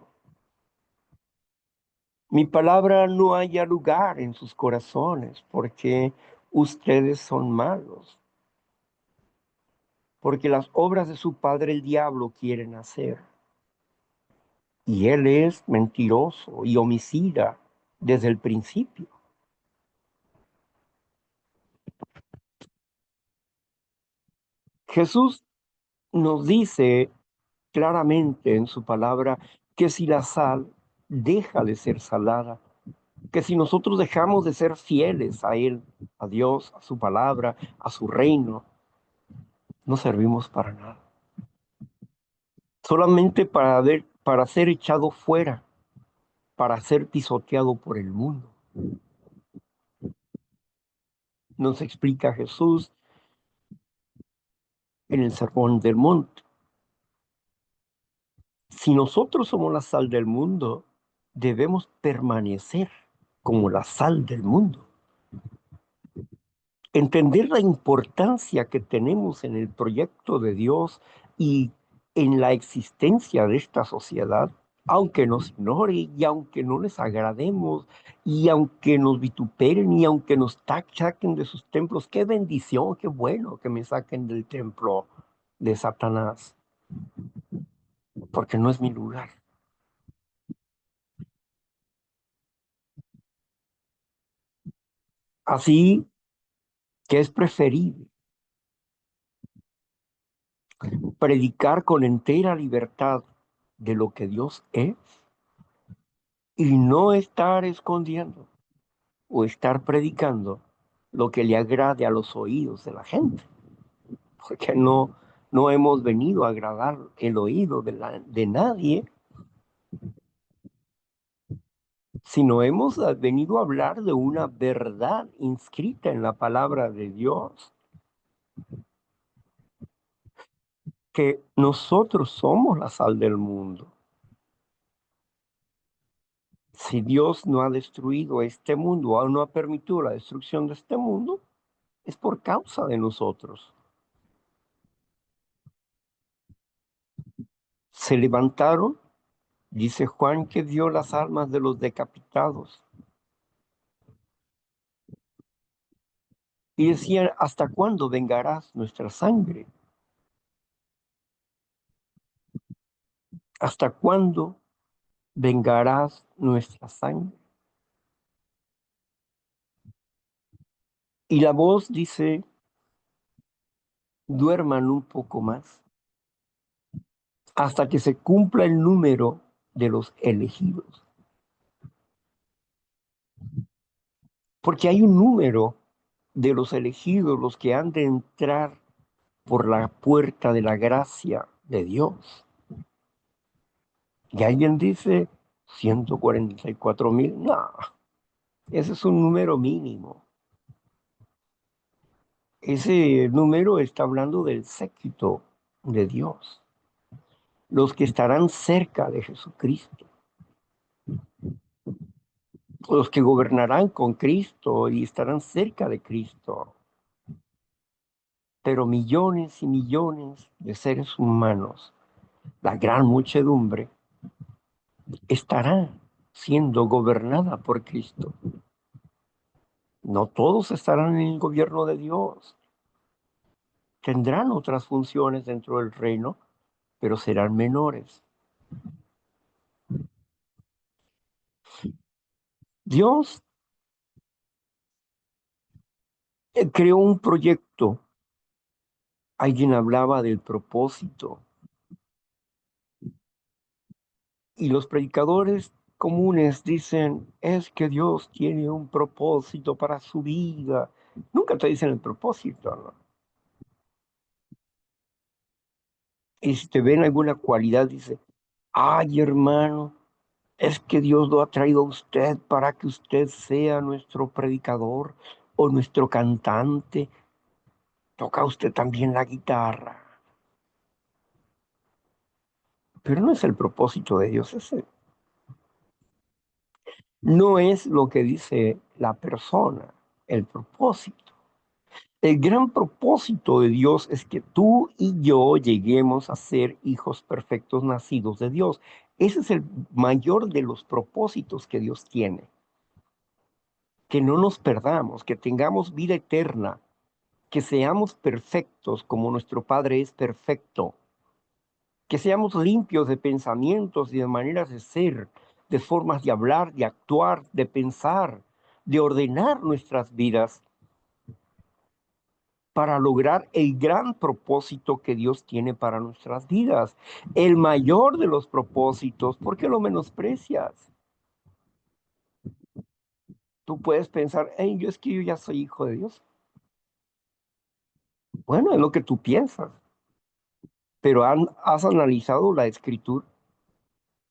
Mi palabra no haya lugar en sus corazones porque ustedes son malos, porque las obras de su padre el diablo quieren hacer. Y él es mentiroso y homicida desde el principio. Jesús nos dice claramente en su palabra que si la sal deja de ser salada, que si nosotros dejamos de ser fieles a Él, a Dios, a su palabra, a su reino, no servimos para nada. Solamente para ser echado fuera, para ser pisoteado por el mundo. Nos explica Jesús en el Sermón del Monte. Si nosotros somos la sal del mundo, debemos permanecer como la sal del mundo. Entender la importancia que tenemos en el proyecto de Dios y en la existencia de esta sociedad, aunque nos ignore y aunque no les agrademos y aunque nos vituperen y aunque nos saquen de sus templos, qué bendición, qué bueno que me saquen del templo de Satanás, porque no es mi lugar. Así que es preferible predicar con entera libertad de lo que Dios es y no estar escondiendo o estar predicando lo que le agrade a los oídos de la gente, porque no hemos venido a agradar el oído de nadie, sino hemos venido a hablar de una verdad inscrita en la palabra de Dios, que nosotros somos la sal del mundo. Si Dios no ha destruido este mundo o no ha permitido la destrucción de este mundo, es por causa de nosotros. Se levantaron, dice Juan, que vio las almas de los decapitados y decían, ¿hasta cuándo vengarás nuestra sangre? ¿Hasta cuándo vengarás nuestra sangre? Y la voz dice, duerman un poco más, hasta que se cumpla el número de los elegidos. Porque hay un número de los elegidos, los que han de entrar por la puerta de la gracia de Dios. Y alguien dice 144,000. No, ese es un número mínimo. Ese número está hablando del séquito de Dios, los que estarán cerca de Jesucristo, los que gobernarán con Cristo y estarán cerca de Cristo. Pero millones y millones de seres humanos, la gran muchedumbre, estará siendo gobernada por Cristo. No todos estarán en el gobierno de Dios. Tendrán otras funciones dentro del reino, pero serán menores. Dios creó un proyecto. Alguien hablaba del propósito y los predicadores comunes dicen, es que Dios tiene un propósito para su vida. Nunca te dicen el propósito, ¿no? Y si te ven alguna cualidad, dice, ay hermano, es que Dios lo ha traído a usted para que usted sea nuestro predicador o nuestro cantante. Toca usted también la guitarra. Pero no es el propósito de Dios ese. No es lo que dice la persona, el propósito. El gran propósito de Dios es que tú y yo lleguemos a ser hijos perfectos nacidos de Dios. Ese es el mayor de los propósitos que Dios tiene. Que no nos perdamos, que tengamos vida eterna, que seamos perfectos como nuestro Padre es perfecto, que seamos limpios de pensamientos y de maneras de ser, de formas de hablar, de actuar, de pensar, de ordenar nuestras vidas para lograr el gran propósito que Dios tiene para nuestras vidas. El mayor de los propósitos, ¿por qué lo menosprecias? Tú puedes pensar, hey, yo es que yo ya soy hijo de Dios. Bueno, es lo que tú piensas, pero has analizado la escritura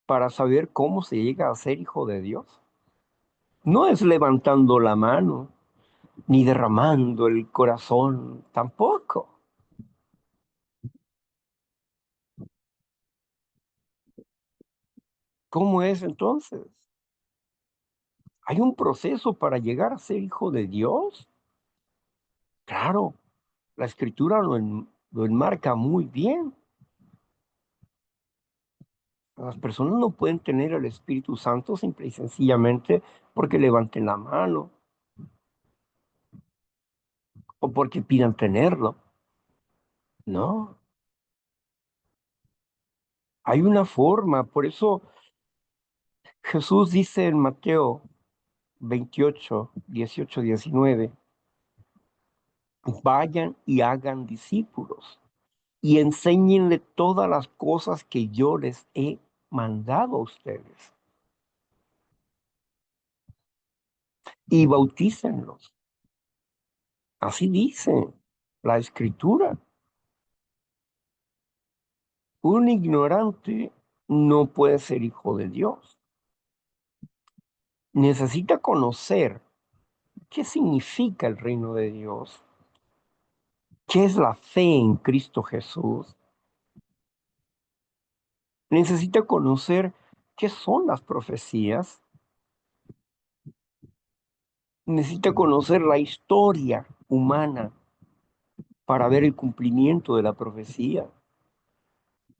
para saber cómo se llega a ser hijo de Dios. No es levantando la mano, ni derramando el corazón, tampoco. ¿Cómo es entonces? ¿Hay un proceso para llegar a ser hijo de Dios? Claro, la escritura lo enmarca muy bien. Las personas no pueden tener el Espíritu Santo simple y sencillamente porque levanten la mano o porque pidan tenerlo. No, hay una forma. Por eso Jesús dice en Mateo 28, 18, 19, vayan y hagan discípulos y enséñenle todas las cosas que yo les he mandado a ustedes y bautícenlos. Así dice la escritura. Un ignorante no puede ser hijo de Dios. Necesita conocer qué significa el reino de Dios, qué es la fe en Cristo Jesús. Necesita conocer qué son las profecías. Necesita conocer la historia humana para ver el cumplimiento de la profecía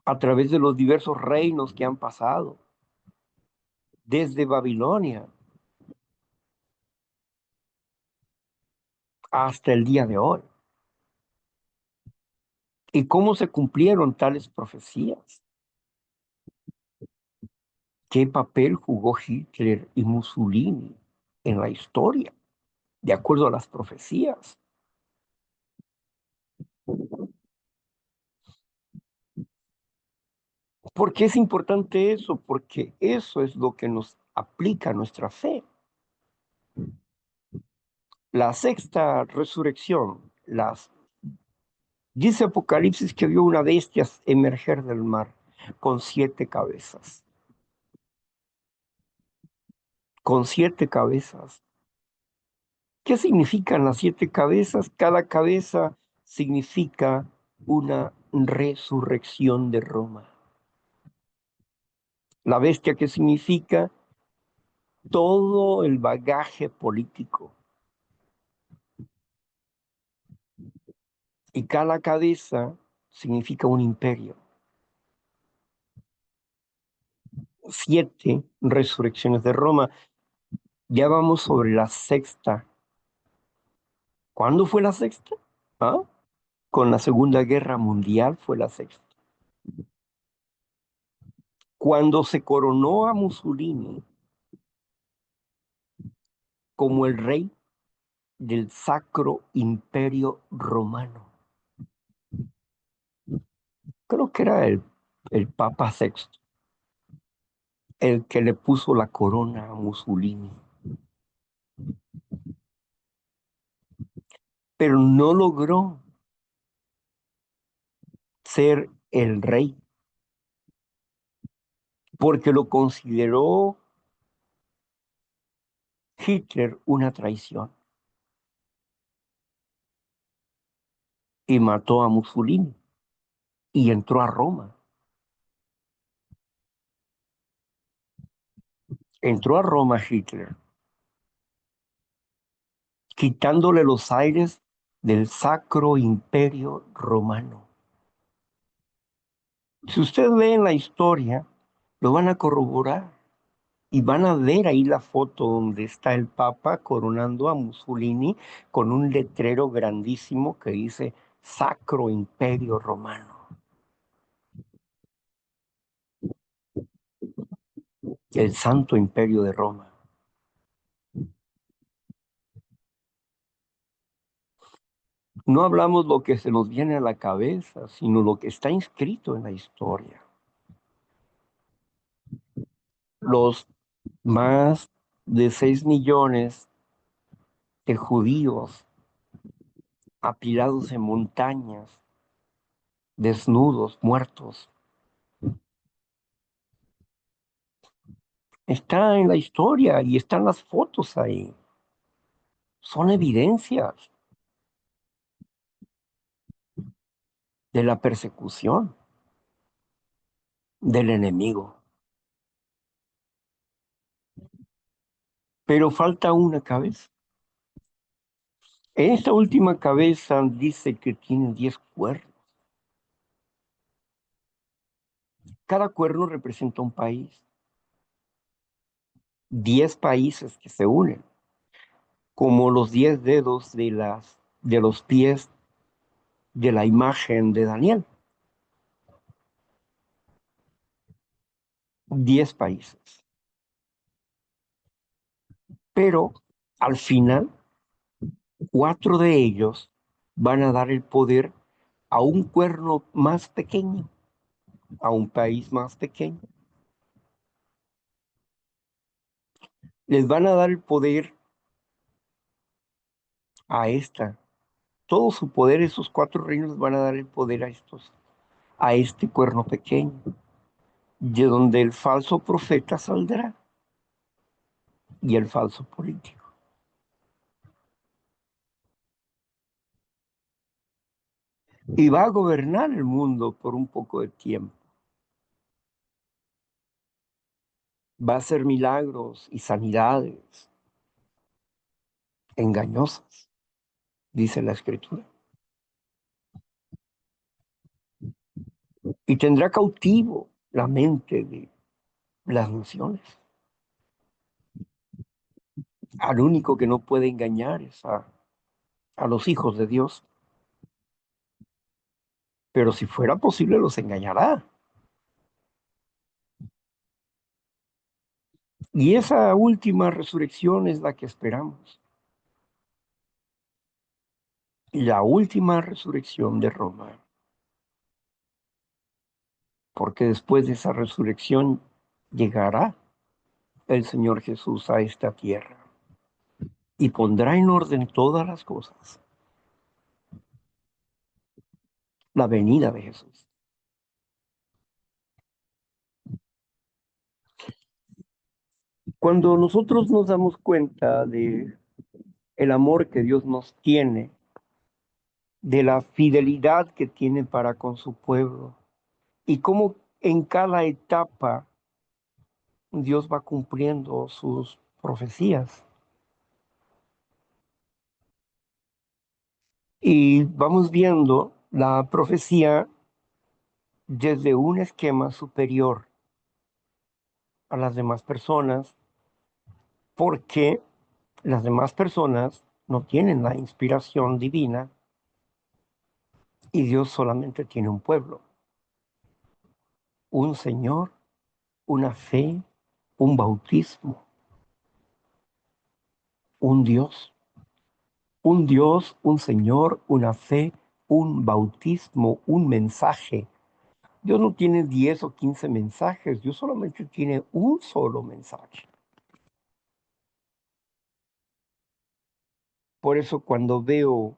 a través de los diversos reinos que han pasado, desde Babilonia hasta el día de hoy, y cómo se cumplieron tales profecías. ¿Qué papel jugó Hitler y Mussolini en la historia, de acuerdo a las profecías? ¿Por qué es importante eso? Porque eso es lo que nos aplica a nuestra fe. La sexta resurrección, dice Apocalipsis que vio una bestia emerger del mar con 7 cabezas, con 7 cabezas. ¿Qué significan las 7 cabezas? Cada cabeza significa una resurrección de Roma. La bestia que significa todo el bagaje político. Y cada cabeza significa un imperio. 7 resurrecciones de Roma. Ya vamos sobre la sexta. ¿Cuándo fue la sexta? ¿Ah? Con la Segunda Guerra Mundial fue la sexta. Cuando se coronó a Mussolini como el rey del Sacro Imperio Romano. Creo que era el Papa Sexto el que le puso la corona a Mussolini. Pero no logró ser el rey porque lo consideró Hitler una traición y mató a Mussolini y entró a Roma. Entró a Roma Hitler quitándole los aires del Sacro Imperio Romano. Si usted ve en la historia, lo van a corroborar y van a ver ahí la foto donde está el Papa coronando a Mussolini con un letrero grandísimo que dice Sacro Imperio Romano, el Santo Imperio de Roma. No hablamos lo que se nos viene a la cabeza, sino lo que está inscrito en la historia. Los más de 6 millones de judíos apilados en montañas, desnudos, muertos. Está en la historia y están las fotos ahí. Son evidencias de la persecución del enemigo. Pero falta una cabeza. En esta última cabeza dice que tiene 10 cuernos. Cada cuerno representa un país. 10 países que se unen, como los 10 dedos de los pies de la imagen de Daniel. 10 países. Pero al final, 4 de ellos van a dar el poder a un cuerno más pequeño, a un país más pequeño. Les van a dar el poder a esta. Todo su poder, esos 4 reinos van a dar el poder a este cuerno pequeño, de donde el falso profeta saldrá y el falso político. Y va a gobernar el mundo por un poco de tiempo. Va a hacer milagros y sanidades engañosas, dice la escritura. Y tendrá cautivo la mente de las naciones. Al único que no puede engañar es a los hijos de Dios. Pero si fuera posible, los engañará. Y esa última resurrección es la que esperamos. La última resurrección de Roma. Porque después de esa resurrección llegará el Señor Jesús a esta tierra y pondrá en orden todas las cosas. La venida de Jesús. Cuando nosotros nos damos cuenta de el amor que Dios nos tiene, de la fidelidad que tiene para con su pueblo y cómo en cada etapa Dios va cumpliendo sus profecías. Y vamos viendo la profecía desde un esquema superior a las demás personas, porque las demás personas no tienen la inspiración divina y Dios solamente tiene un pueblo, un Señor, una fe, un bautismo, un Dios. Un Dios, un Señor, una fe, un bautismo, un mensaje. Dios no tiene 10 o 15 mensajes, Dios solamente tiene un solo mensaje. Por eso cuando veo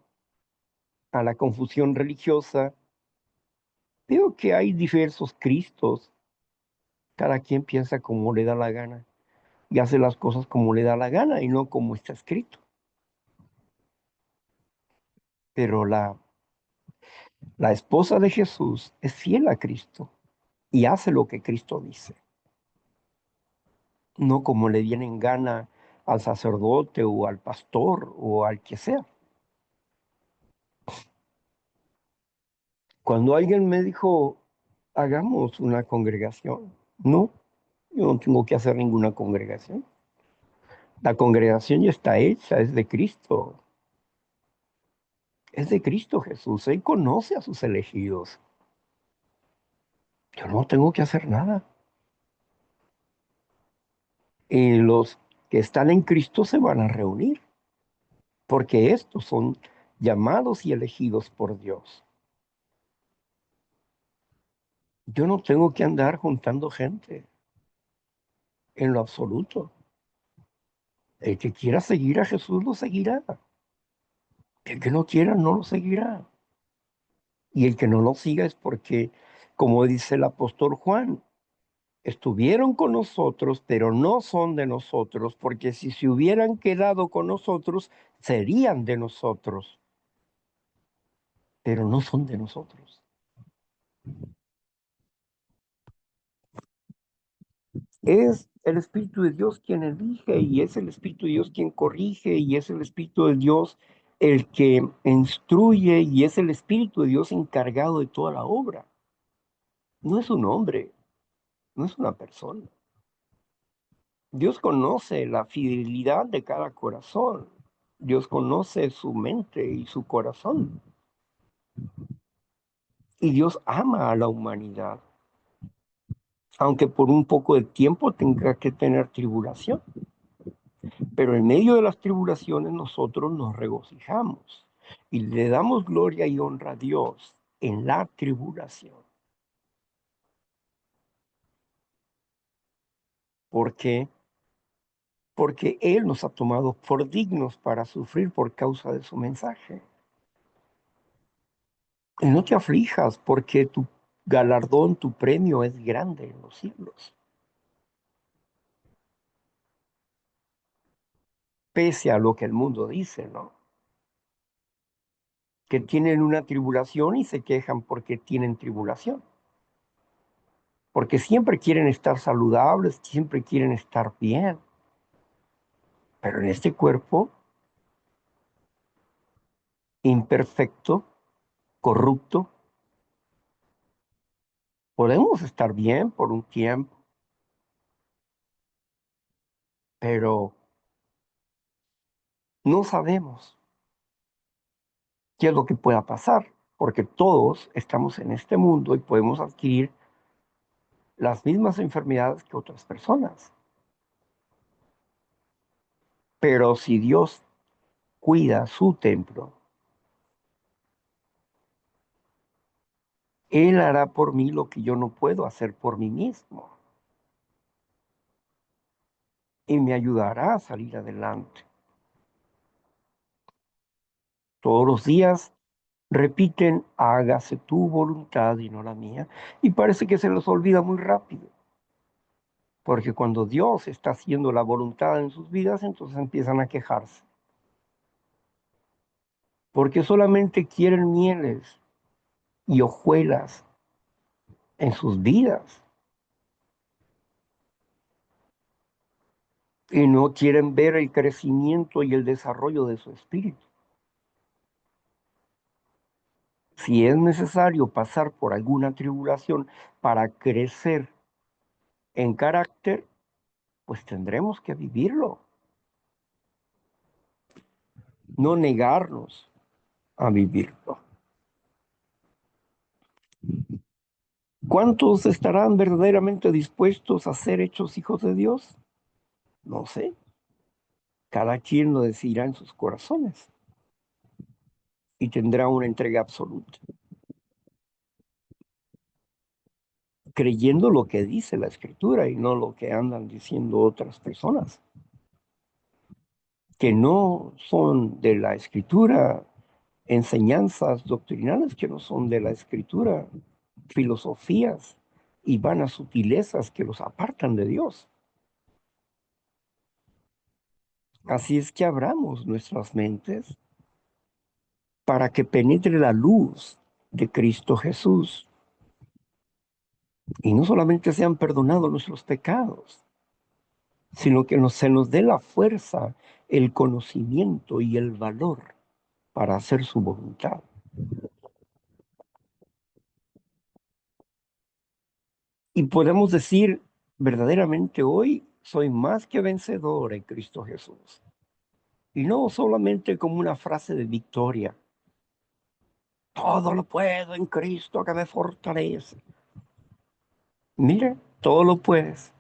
a la confusión religiosa, veo que hay diversos Cristos, cada quien piensa como le da la gana y hace las cosas como le da la gana y no como está escrito. Pero la esposa de Jesús es fiel a Cristo y hace lo que Cristo dice, no como le viene en gana al sacerdote o al pastor o al que sea. Cuando alguien me dijo, hagamos una congregación, no, yo no tengo que hacer ninguna congregación. La congregación ya está hecha, es de Cristo Jesús. Él conoce a sus elegidos. Yo no tengo que hacer nada. Y los que están en Cristo se van a reunir, porque estos son llamados y elegidos por Dios. Yo no tengo que andar juntando gente en lo absoluto. El que quiera seguir a Jesús lo seguirá. El que no quiera no lo seguirá. Y el que no lo siga es porque, como dice el apóstol Juan, estuvieron con nosotros, pero no son de nosotros, porque si se hubieran quedado con nosotros, serían de nosotros, pero no son de nosotros. Es el Espíritu de Dios quien elige y es el Espíritu de Dios quien corrige y es el Espíritu de Dios el que instruye y es el Espíritu de Dios encargado de toda la obra. No es un hombre, no es una persona. Dios conoce la fidelidad de cada corazón. Dios conoce su mente y su corazón. Y Dios ama a la humanidad, aunque por un poco de tiempo tenga que tener tribulación. Pero en medio de las tribulaciones nosotros nos regocijamos y le damos gloria y honra a Dios en la tribulación. ¿Por qué? Porque Él nos ha tomado por dignos para sufrir por causa de su mensaje. Y no te aflijas porque tu galardón, tu premio es grande en los siglos. Pese a lo que el mundo dice, ¿no? Que tienen una tribulación y se quejan porque tienen tribulación. Porque siempre quieren estar saludables, siempre quieren estar bien. Pero en este cuerpo imperfecto, corrupto, podemos estar bien por un tiempo, pero no sabemos qué es lo que pueda pasar, porque todos estamos en este mundo y podemos adquirir las mismas enfermedades que otras personas. Pero si Dios cuida su templo, Él hará por mí lo que yo no puedo hacer por mí mismo y me ayudará a salir adelante. Todos los días repiten, hágase tu voluntad y no la mía, y parece que se los olvida muy rápido, porque cuando Dios está haciendo la voluntad en sus vidas, entonces empiezan a quejarse, porque solamente quieren mieles y hojuelas en sus vidas y no quieren ver el crecimiento y el desarrollo de su espíritu. Si es necesario pasar por alguna tribulación para crecer en carácter, pues tendremos que vivirlo, no negarnos a vivirlo. ¿Cuántos estarán verdaderamente dispuestos a ser hechos hijos de Dios? No sé. Cada quien lo decidirá en sus corazones y tendrá una entrega absoluta, creyendo lo que dice la Escritura y no lo que andan diciendo otras personas, que no son de la Escritura, enseñanzas doctrinales que no son de la Escritura, filosofías y vanas sutilezas que los apartan de Dios. Así es que abramos nuestras mentes para que penetre la luz de Cristo Jesús y no solamente sean perdonados nuestros pecados, sino que se nos dé la fuerza, el conocimiento y el valor para hacer su voluntad. Y podemos decir, verdaderamente hoy soy más que vencedor en Cristo Jesús. Y no solamente como una frase de victoria. Todo lo puedo en Cristo que me fortalece. Mire, todo lo puedes.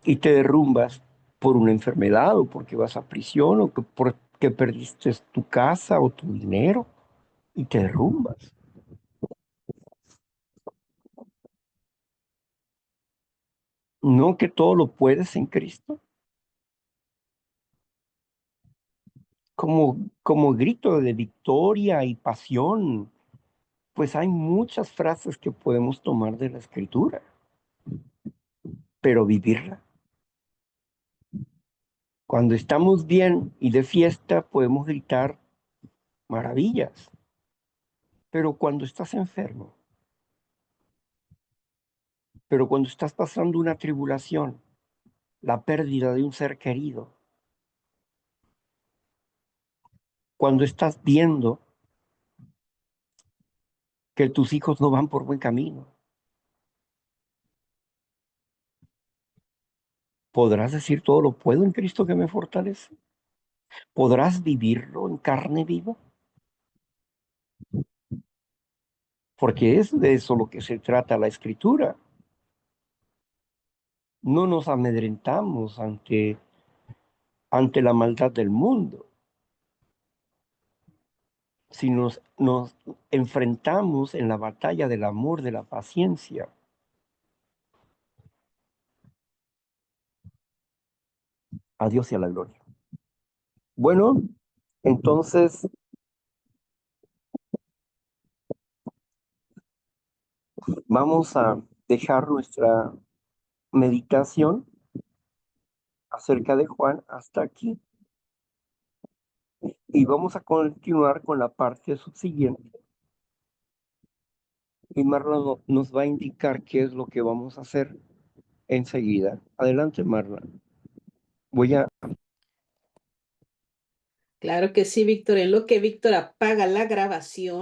Y te derrumbas por una enfermedad o porque vas a prisión o porque perdiste tu casa o tu dinero y te derrumbas. No que todo lo puedes en Cristo. Como grito de victoria y pasión, pues hay muchas frases que podemos tomar de la Escritura, pero vivirla. Cuando estamos bien y de fiesta podemos gritar maravillas, pero cuando estás enfermo, pero cuando estás pasando una tribulación, la pérdida de un ser querido, cuando estás viendo que tus hijos no van por buen camino, ¿podrás decir todo lo puedo en Cristo que me fortalece? ¿Podrás vivirlo en carne viva? Porque es de eso lo que se trata la Escritura. No nos amedrentamos ante la maldad del mundo, sino nos enfrentamos en la batalla del amor, de la paciencia. A Dios y a la gloria. Bueno, entonces vamos a dejar nuestra meditación acerca de Juan hasta aquí y vamos a continuar con la parte subsiguiente. Y Marla nos va a indicar qué es lo que vamos a hacer enseguida. Adelante, Marla. Voy a Claro que sí, Víctor. En lo que Víctor apaga la grabación.